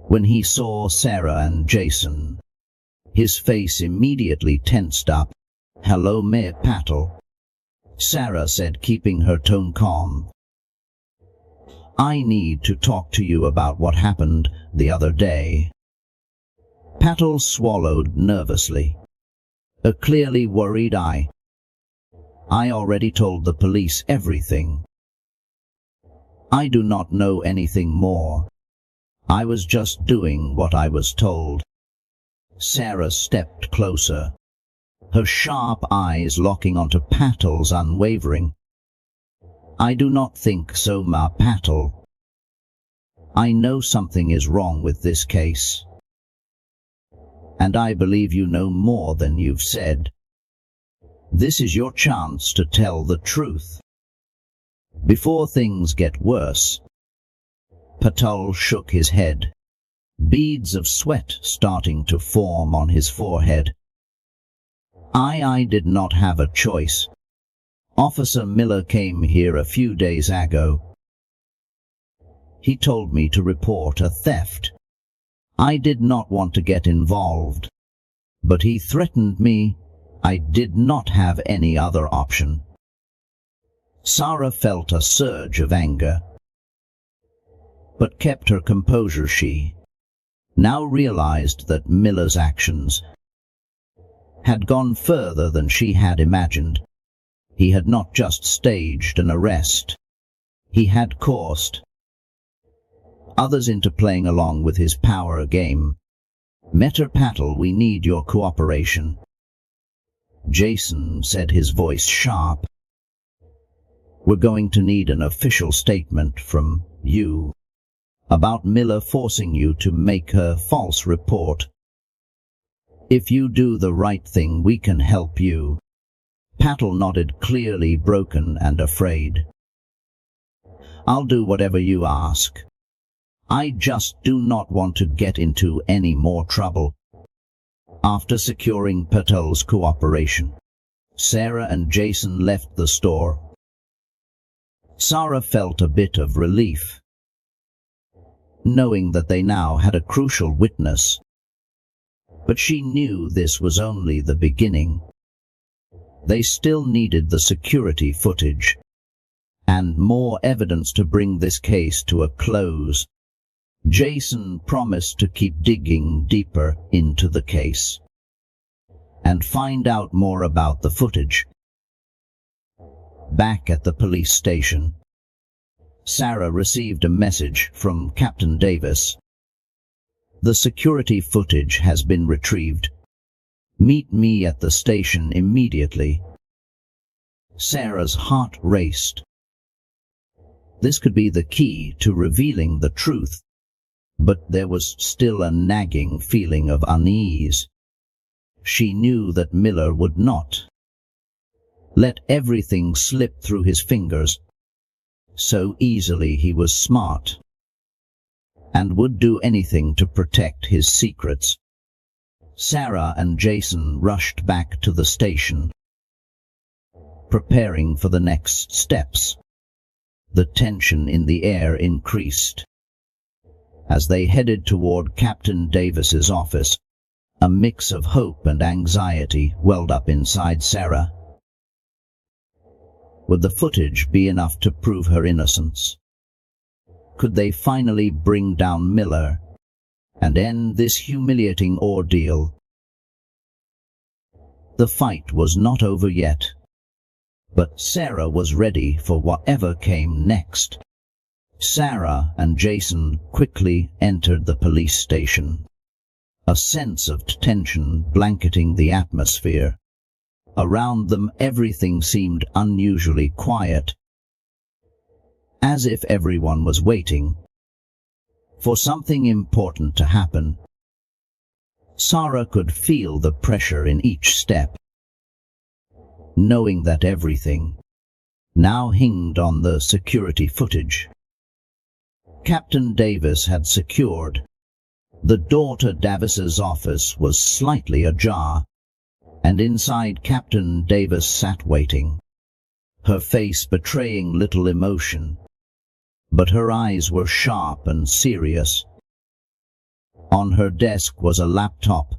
When he saw Sarah and Jason, his face immediately tensed up. "Hello, Mir Patel," Sarah said, keeping her tone calm. I need to talk to you about what happened the other day. Patel swallowed nervously. A clearly worried eye. I already told the police everything. I do not know anything more. I was just doing what I was told. Sarah stepped closer, her sharp eyes locking onto Patel's unwavering. I do not think so, Ma Patel. I know something is wrong with this case. And I believe you know more than you've said. This is your chance to tell the truth. Before things get worse. Patel shook his head, beads of sweat starting to form on his forehead. I did not have a choice. Officer Miller came here a few days ago. He told me to report a theft. I did not want to get involved, but he threatened me. I did not have any other option. Sarah felt a surge of anger, but kept her composure. She now realized that Miller's actions had gone further than she had imagined. He had not just staged an arrest. He had coerced others into playing along with his power game. Mr. Patel, we need your cooperation. Jason said, his voice sharp. We're going to need an official statement from you about Miller forcing you to make a false report. If you do the right thing, we can help you. Patel nodded, clearly broken and afraid. I'll do whatever you ask. I just do not want to get into any more trouble. After securing Patel's cooperation, Sarah and Jason left the store. Sarah felt a bit of relief, knowing that they now had a crucial witness. But she knew this was only the beginning. They still needed the security footage and more evidence to bring this case to a close. Jason promised to keep digging deeper into the case and find out more about the footage. Back at the police station, Sarah received a message from Captain Davis. The security footage has been retrieved. Meet me at the station immediately. Sarah's heart raced. This could be the key to revealing the truth, but there was still a nagging feeling of unease. She knew that Miller would not let everything slip through his fingers so easily. He was smart and would do anything to protect his secrets. Sarah and Jason rushed back to the station, preparing for the next steps. The tension in the air increased. As they headed toward Captain Davis's office, a mix of hope and anxiety welled up inside Sarah. Would the footage be enough to prove her innocence? Could they finally bring down Miller and end this humiliating ordeal? The fight was not over yet, but Sarah was ready for whatever came next. Sarah and Jason quickly entered the police station, a sense of tension blanketing the atmosphere. Around them, everything seemed unusually quiet, as if everyone was waiting for something important to happen. Sarah could feel the pressure in each step, knowing that everything now hinged on the security footage. Captain Davis had secured. The door to Davis's office was slightly ajar, and inside Captain Davis sat waiting, her face betraying little emotion, but her eyes were sharp and serious. On her desk was a laptop,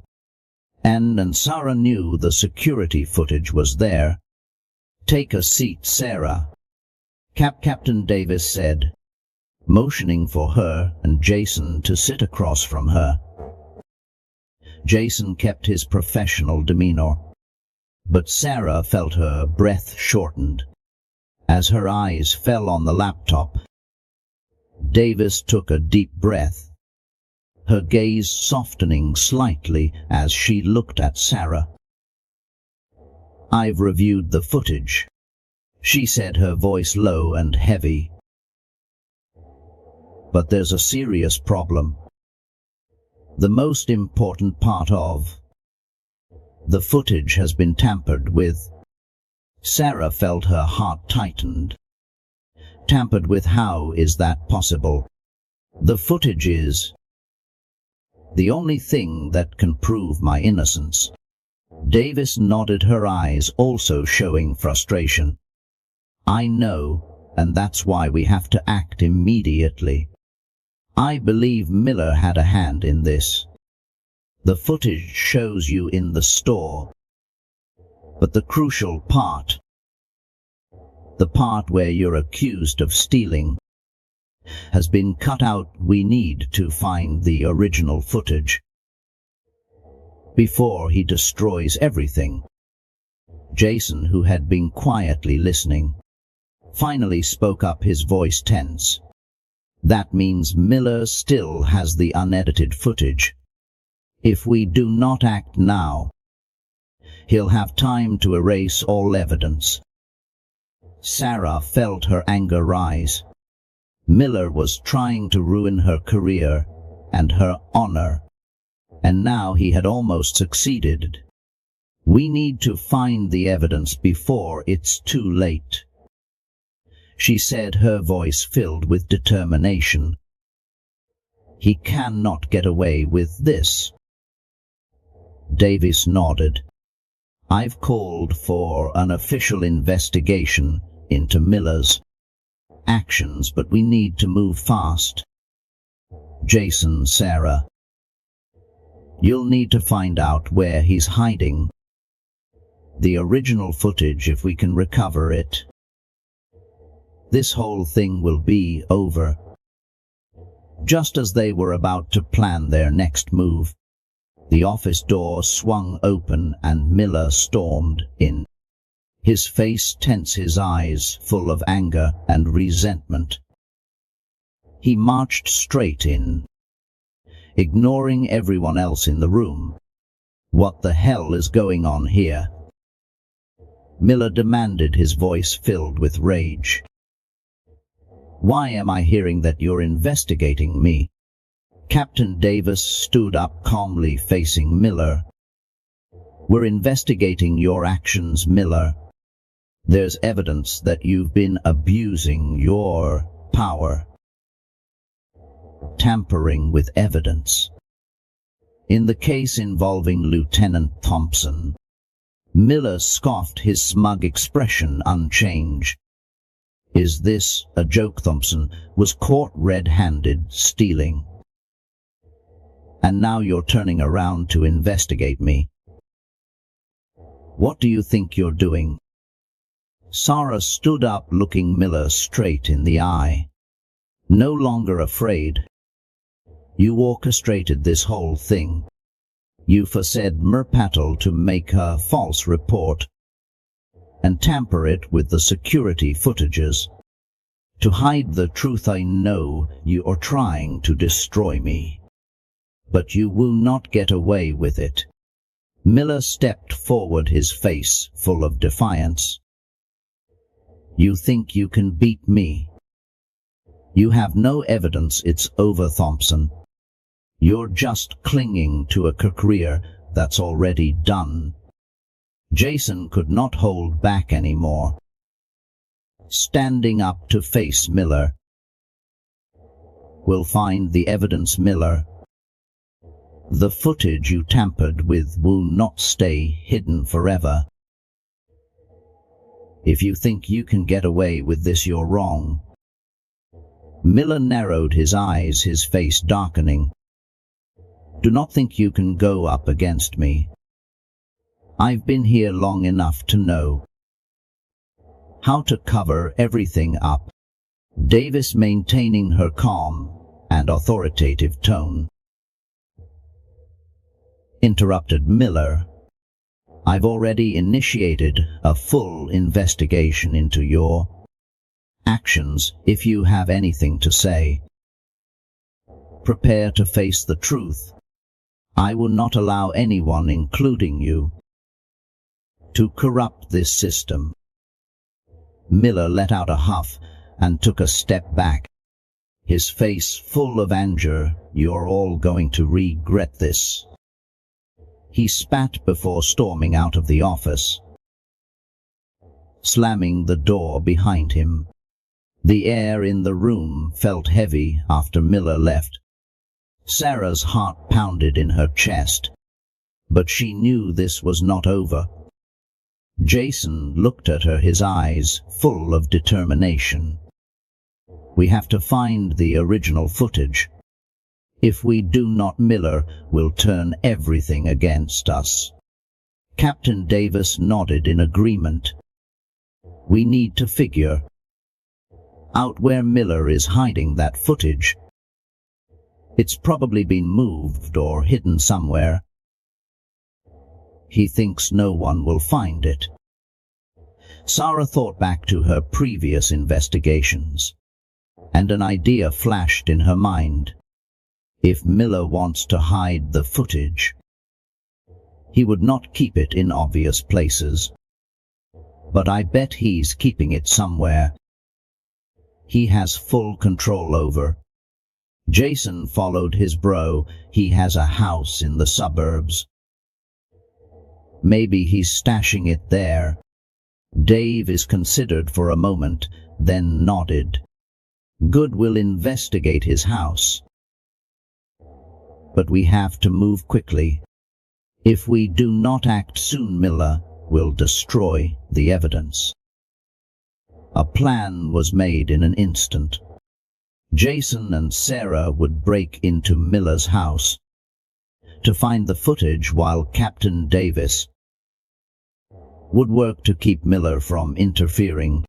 and Sarah knew the security footage was there. Take a seat, Sarah, Captain Davis said. motioning for her and Jason to sit across from her. Jason kept his professional demeanor, but Sarah felt her breath shortened as her eyes fell on the laptop. Davis took a deep breath, her gaze softening slightly as she looked at Sarah. "I've reviewed the footage," she said, her voice low and heavy. "But there's a serious problem. The most important part of the footage has been tampered with." Sarah felt her heart tightened. "Tampered with? How is that possible?" "The footage is the only thing that can prove my innocence." Davis nodded, her eyes also showing frustration. "I know, and that's why we have to act immediately. I believe Miller had a hand in this. The footage shows you in the store. But the crucial part, the part where you're accused of stealing, has been cut out. We need to find the original footage before he destroys everything." Jason, who had been quietly listening, finally spoke up, his voice tense. "That means Miller still has the unedited footage. If we do not act now, he'll have time to erase all evidence." Sarah felt her anger rise. Miller was trying to ruin her career and her honor, and now he had almost succeeded. "We need to find the evidence before it's too late," she said, her voice filled with determination. "He cannot get away with this." Davis nodded. "I've called for an official investigation into Miller's actions, but we need to move fast." "Jason, Sarah, you'll need to find out where he's hiding the original footage. If we can recover it, this whole thing will be over." Just as they were about to plan their next move, the office door swung open and Miller stormed in, his face tense, his eyes full of anger and resentment. He marched straight in, ignoring everyone else in the room. "What the hell is going on here?" Miller demanded, his voice filled with rage. "Why am I hearing that you're investigating me?" Captain Davis stood up calmly, facing Miller. "We're investigating your actions, Miller. There's evidence that you've been abusing your power, tampering with evidence. In the case involving Lieutenant Thompson." Miller scoffed, his smug expression unchanged. "Is this a joke? Thompson was caught red-handed stealing, and now you're turning around to investigate me? What do you think you're doing?" Sarah stood up, looking Miller straight in the eye. "No longer afraid. You orchestrated this whole thing. You forced Merpatel to make a false report and tamper it with the security footages to hide the truth. I know you are trying to destroy me, but you will not get away with it." Miller stepped forward, his face full of defiance. "You think you can beat me? You have no evidence. It's over, Thompson. You're just clinging to a career that's already done." Jason could not hold back anymore, standing up to face Miller. "We'll find the evidence, Miller. The footage you tampered with will not stay hidden forever. If you think you can get away with this, you're wrong." Miller narrowed his eyes, his face darkening. "Do not think you can go up against me. I've been here long enough to know how to cover everything up. Davis maintaining her calm and authoritative tone. Interrupted Miller. I've already initiated a full investigation into your actions. If you have anything to say, prepare to face the truth. I will not allow anyone, including you, to corrupt this system. Miller let out a huff and took a step back, his face full of anger. You're all going to regret this. He spat before storming out of the office, slamming the door behind him. The air in the room felt heavy after Miller left. Sarah's heart pounded in her chest, but she knew this was not over. Jason looked at her, his eyes full of determination. We have to find the original footage. If we do not, Miller will turn everything against us. Captain Davis nodded in agreement. We need to figure out where Miller is hiding that footage. It's probably been moved or hidden somewhere. He thinks no one will find it. Sarah thought back to her previous investigations, and an idea flashed in her mind. If Miller wants to hide the footage, he would not keep it in obvious places. But I bet he's keeping it somewhere he has full control over. Jason followed his bro. He has a house in the suburbs. Maybe he's stashing it there. Dave considered for a moment, then nodded. Good, we'll investigate his house. But we have to move quickly. If we do not act soon, Miller will destroy the evidence. A plan was made in an instant. Jason and Sarah would break into Miller's house to find the footage, while Captain Davis would work to keep Miller from interfering.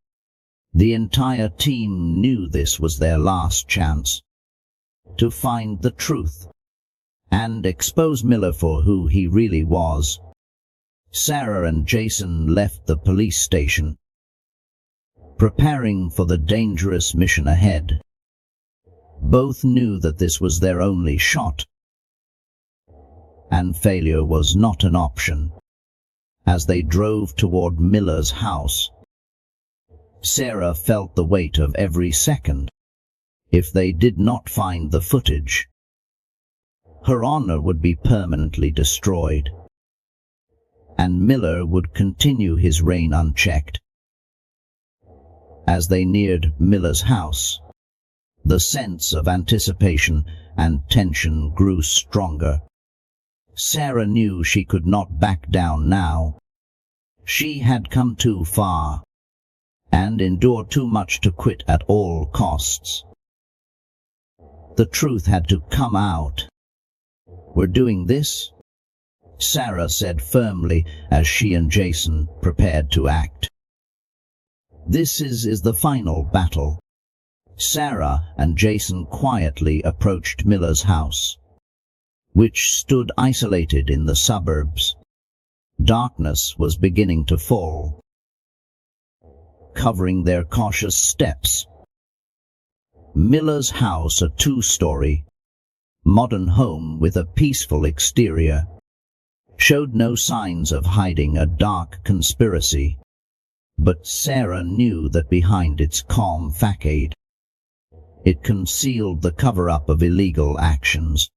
The entire team knew this was their last chance to find the truth and expose Miller for who he really was. Sarah and Jason left the police station, preparing for the dangerous mission ahead. Both knew that this was their only shot, and failure was not an option. As they drove toward Miller's house, Sarah felt the weight of every second. If they did not find the footage, her honor would be permanently destroyed, and Miller would continue his reign unchecked. As they neared Miller's house, the sense of anticipation and tension grew stronger. Sarah knew she could not back down now. She had come too far and endured too much to quit at all costs. The truth had to come out. We're doing this, Sarah said firmly as she and Jason prepared to act. This is the final battle. Sarah and Jason quietly approached Miller's house, which stood isolated in the suburbs. Darkness was beginning to fall, covering their cautious steps. Miller's house, a two-story, modern home with a peaceful exterior, showed no signs of hiding a dark conspiracy. But Sarah knew that behind its calm facade, it concealed the cover-up of illegal actions.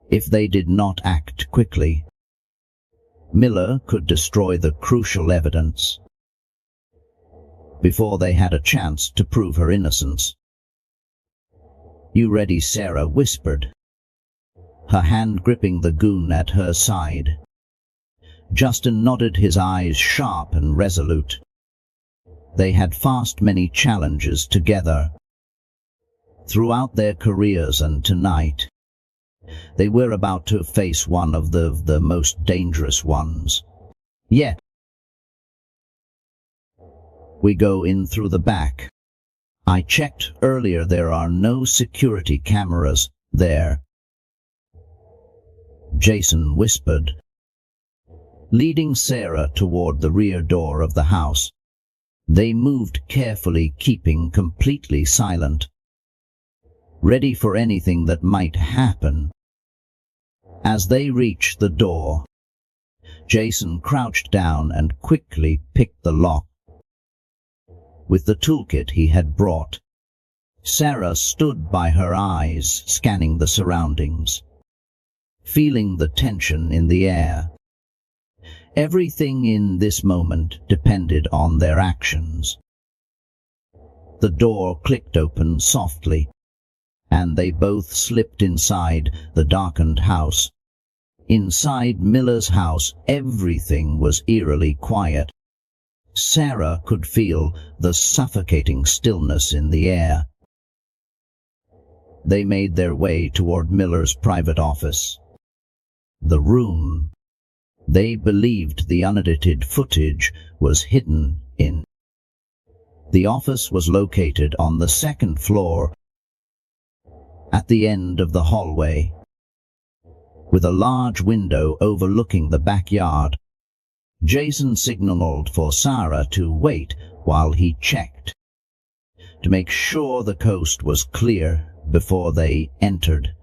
If they did not act quickly, Miller could destroy the crucial evidence before they had a chance to prove her innocence. You ready? Sarah whispered, her hand gripping the goon at her side. Justin nodded, his eyes sharp and resolute. They had faced many challenges together throughout their careers, and tonight they were about to face one of the most dangerous ones yet. We go in through the back, I checked earlier, there are no security cameras there, Jason whispered, leading Sarah toward the rear door of the house. They moved carefully, keeping completely silent, ready for anything that might happen. As they reached the door, Jason crouched down and quickly picked the lock. With the toolkit he had brought, Sarah stood by her eyes, scanning the surroundings, feeling the tension in the air. Everything in this moment depended on their actions. The door clicked open softly, and they both slipped inside the darkened house. Inside Miller's house, everything was eerily quiet. Sarah could feel the suffocating stillness in the air. They made their way toward Miller's private office. The room they believed the unedited footage was hidden in. The office was located on the second floor, at the end of the hallway, with a large window overlooking the backyard. Jason signaled for Sarah to wait while he checked, to make sure the coast was clear before they entered.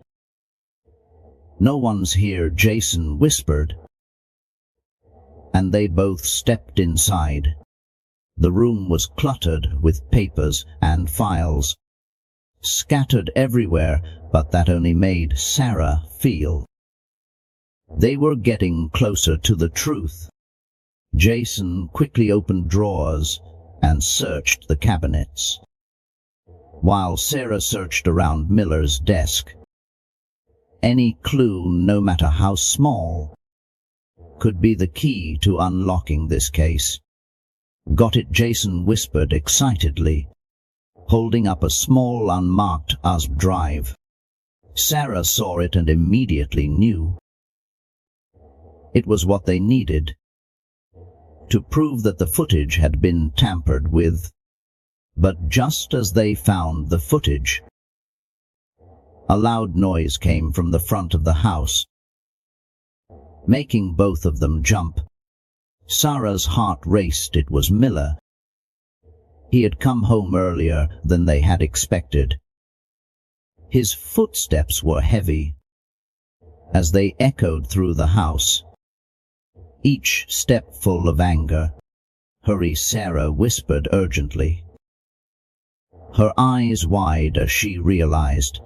"No one's here," Jason whispered, and they both stepped inside. The room was cluttered with papers and files, scattered everywhere, but that only made Sarah feel they were getting closer to the truth. Jason quickly opened drawers and searched the cabinets, while Sarah searched around Miller's desk. Any clue, no matter how small, could be the key to unlocking this case. "Got it," Jason whispered excitedly, holding up a small unmarked USB drive. Sarah saw it and immediately knew it was what they needed to prove that the footage had been tampered with. But just as they found the footage, a loud noise came from the front of the house, making both of them jump. Sarah's heart raced. It was Miller. He had come home earlier than they had expected. His footsteps were heavy as they echoed through the house, each step full of anger. "Hurry," Sarah whispered urgently, her eyes wide as she realized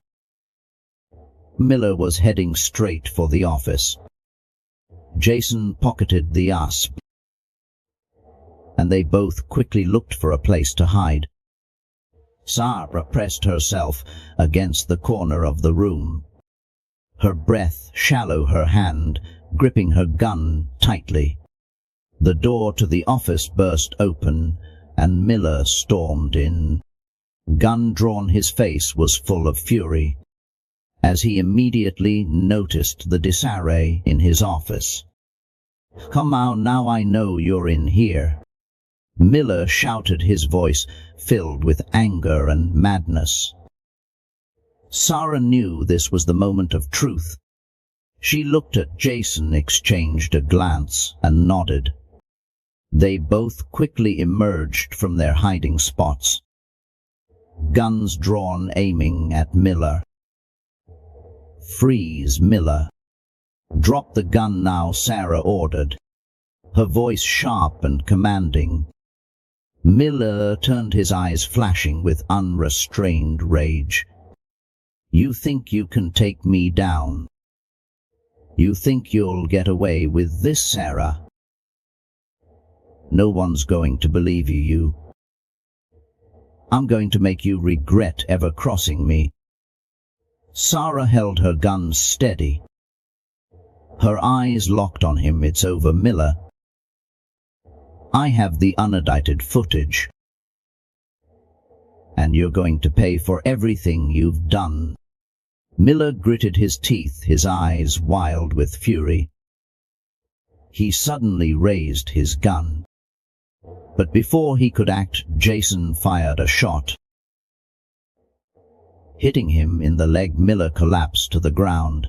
Miller was heading straight for the office. Jason pocketed the USB, and they both quickly looked for a place to hide. Sarah pressed herself against the corner of the room, her breath shallow, her hand gripping her gun tightly. The door to the office burst open, and Miller stormed in. Gun drawn, his face was full of fury, as he immediately noticed the disarray in his office. "Come out now, I know you're in here," Miller shouted, his voice filled with anger and madness. Sarah knew this was the moment of truth. She looked at Jason, exchanged a glance, and nodded. They both quickly emerged from their hiding spots, guns drawn, aiming at Miller. "Freeze, Miller. Drop the gun now," Sarah ordered, her voice sharp and commanding. Miller turned, his eyes flashing with unrestrained rage. "You think you can take me down? You think you'll get away with this, Sarah? No one's going to believe you. I'm going to make you regret ever crossing me." Sarah held her gun steady, her eyes locked on him. "It's over, Miller. I have the unedited footage, and you're going to pay for everything you've done." Miller gritted his teeth, his eyes wild with fury. He suddenly raised his gun, but before he could act, Jason fired a shot. Hitting him in the leg, Miller collapsed to the ground,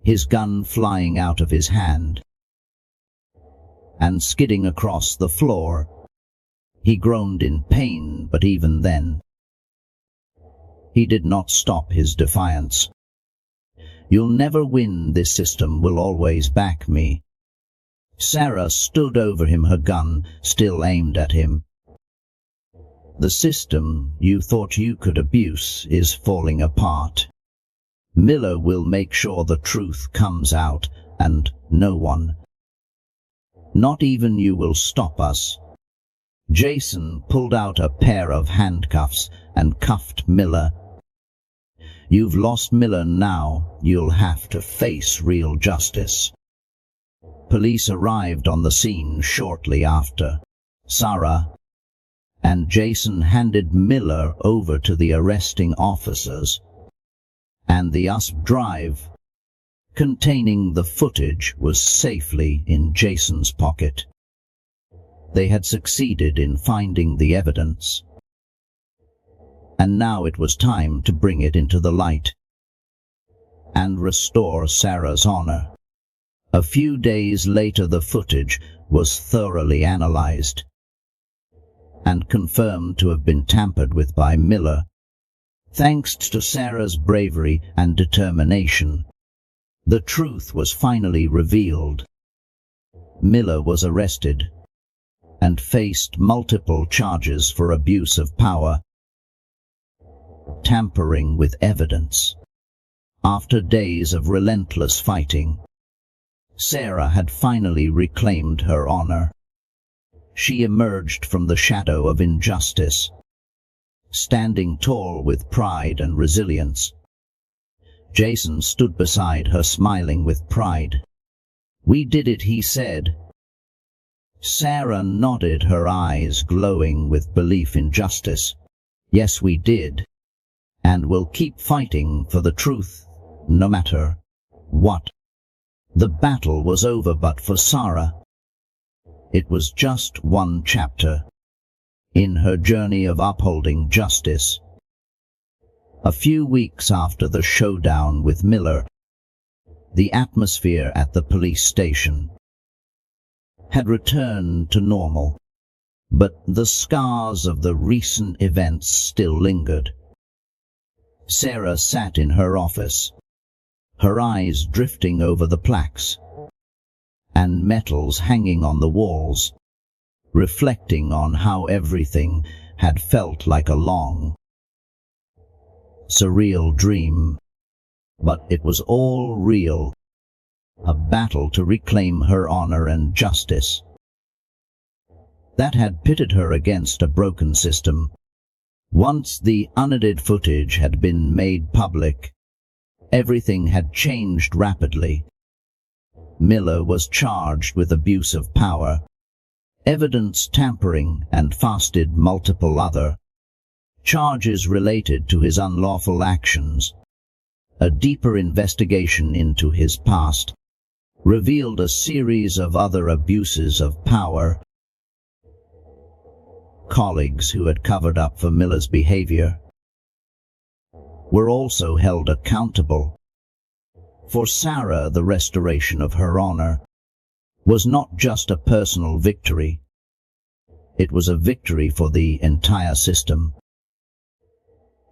his gun flying out of his hand and skidding across the floor. He groaned in pain, but even then, he did not stop his defiance. "You'll never win. This system will always back me." Sarah stood over him, her gun still aimed at him. "The system you thought you could abuse is falling apart. Miller will make sure the truth comes out, and no one, not even you, will stop us." Jason pulled out a pair of handcuffs and cuffed Miller. "You've lost Miller. Now you'll have to face real justice." Police arrived on the scene shortly after. Sarah and Jason handed Miller over to the arresting officers, and the USB drive containing the footage was safely in Jason's pocket. They had succeeded in finding the evidence, and now it was time to bring it into the light and restore Sarah's honor. A few days later, the footage was thoroughly analyzed and confirmed to have been tampered with by Miller. Thanks to Sarah's bravery and determination, the truth was finally revealed. Miller was arrested and faced multiple charges for abuse of power, tampering with evidence. After days of relentless fighting, Sarah had finally reclaimed her honor. She emerged from the shadow of injustice, standing tall with pride and resilience. Jason stood beside her, smiling with pride. "We did it," he said. Sarah nodded, her eyes glowing with belief in justice. "Yes, we did, and we'll keep fighting for the truth, no matter what." The battle was over, but for Sarah, it was just one chapter in her journey of upholding justice. A few weeks after the showdown with Miller, the atmosphere at the police station had returned to normal, but the scars of the recent events still lingered. Sarah sat in her office, her eyes drifting over the plaques and medals hanging on the walls, reflecting on how everything had felt like a long, surreal dream. But it was all real, a battle to reclaim her honor and justice that had pitted her against a broken system. Once the unedited footage had been made public, everything had changed rapidly. Miller was charged with abuse of power, evidence tampering, and fasted multiple other charges related to his unlawful actions. A deeper investigation into his past revealed a series of other abuses of power. Colleagues who had covered up for Miller's behavior were also held accountable. For Sarah, the restoration of her honor was not just a personal victory. It was a victory for the entire system.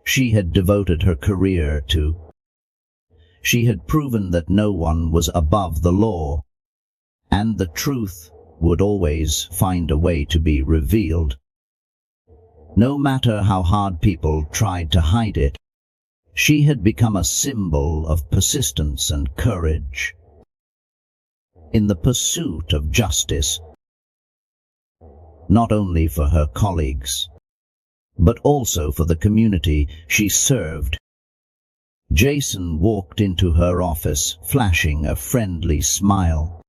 She had devoted her career to. She had proven that no one was above the law, and the truth would always find a way to be revealed. No matter how hard people tried to hide it, she had become a symbol of persistence and courage in the pursuit of justice, not only for her colleagues, but also for the community she served. Jason walked into her office, flashing a friendly smile.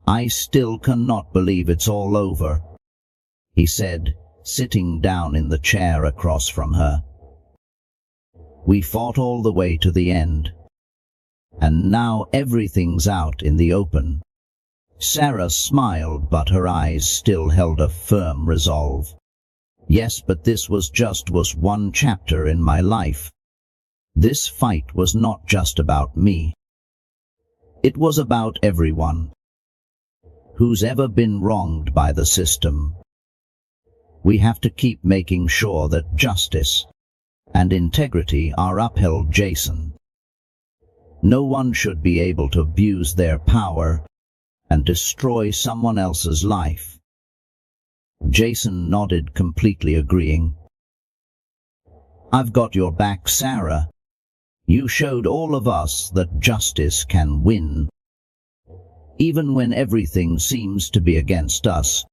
"I still cannot believe it's all over," he said, sitting down in the chair across from her. "We fought all the way to the end, and now everything's out in the open." Sarah smiled, but her eyes still held a firm resolve. "Yes, but this was just one chapter in my life. This fight was not just about me. It was about everyone who's ever been wronged by the system. We have to keep making sure that justice and integrity are upheld, Jason. No one should be able to abuse their power and destroy someone else's life. Jason nodded, completely agreeing. I've got your back, Sarah. You showed all of us that justice can win, even when everything seems to be against us.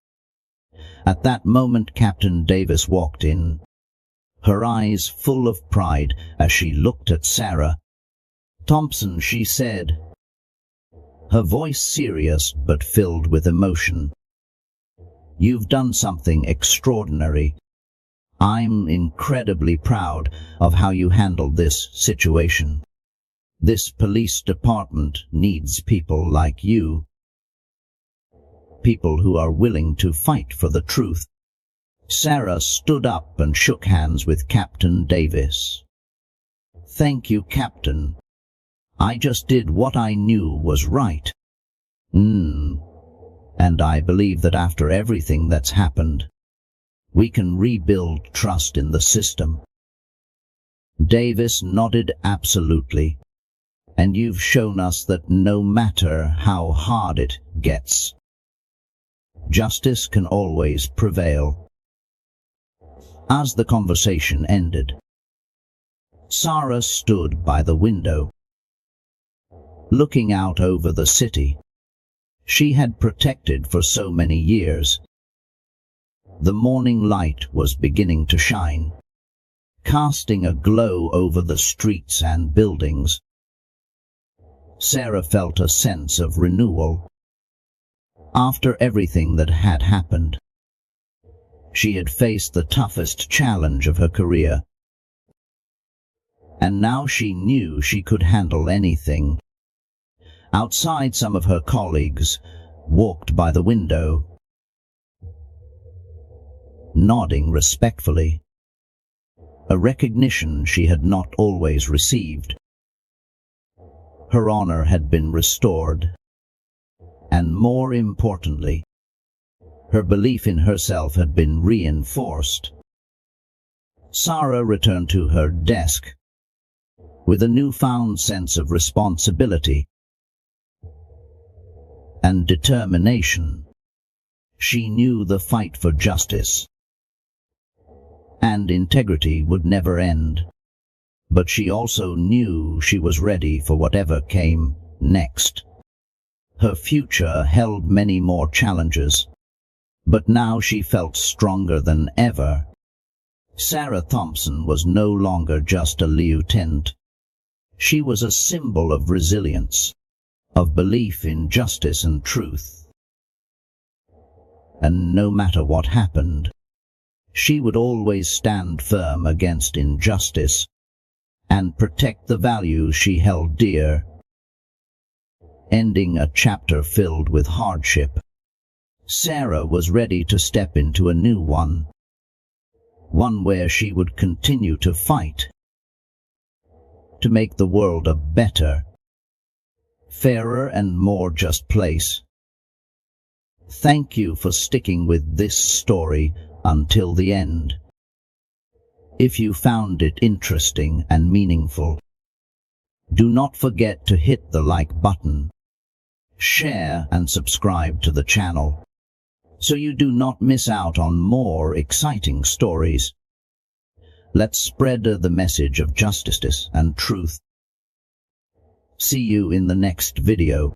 At that moment, Captain Davis walked in, her eyes full of pride as she looked at Sarah. Thompson, she said, her voice serious but filled with emotion. You've done something extraordinary. I'm incredibly proud of how you handled this situation. This police department needs people like you. People who are willing to fight for the truth. Sarah stood up and shook hands with Captain Davis. Thank you, Captain. I just did what I knew was right. And I believe that after everything that's happened, we can rebuild trust in the system. Davis nodded. Absolutely. And you've shown us that no matter how hard it gets, justice can always prevail. As the conversation ended, Sarah stood by the window, looking out over the city she had protected for so many years. The morning light was beginning to shine, casting a glow over the streets and buildings. Sarah felt a sense of renewal. After everything that had happened, she had faced the toughest challenge of her career, and now she knew she could handle anything. Outside, some of her colleagues walked by the window, nodding respectfully, a recognition she had not always received. Her honor had been restored, and more importantly, her belief in herself had been reinforced. Sarah returned to her desk with a newfound sense of responsibility and determination. She knew the fight for justice and integrity would never end, but she also knew she was ready for whatever came next. Her future held many more challenges, but now she felt stronger than ever. Sarah Thompson was no longer just a lieutenant. She was a symbol of resilience, of belief in justice and truth. And no matter what happened, she would always stand firm against injustice and protect the values she held dear. Ending a chapter filled with hardship, Sarah was ready to step into a new one where she would continue to fight, to make the world a better, fairer and more just place. Thank you for sticking with this story until the end. If you found it interesting and meaningful, do not forget to hit the like button, share and subscribe to the channel, so you do not miss out on more exciting stories. Let's spread the message of justice and truth. See you in the next video.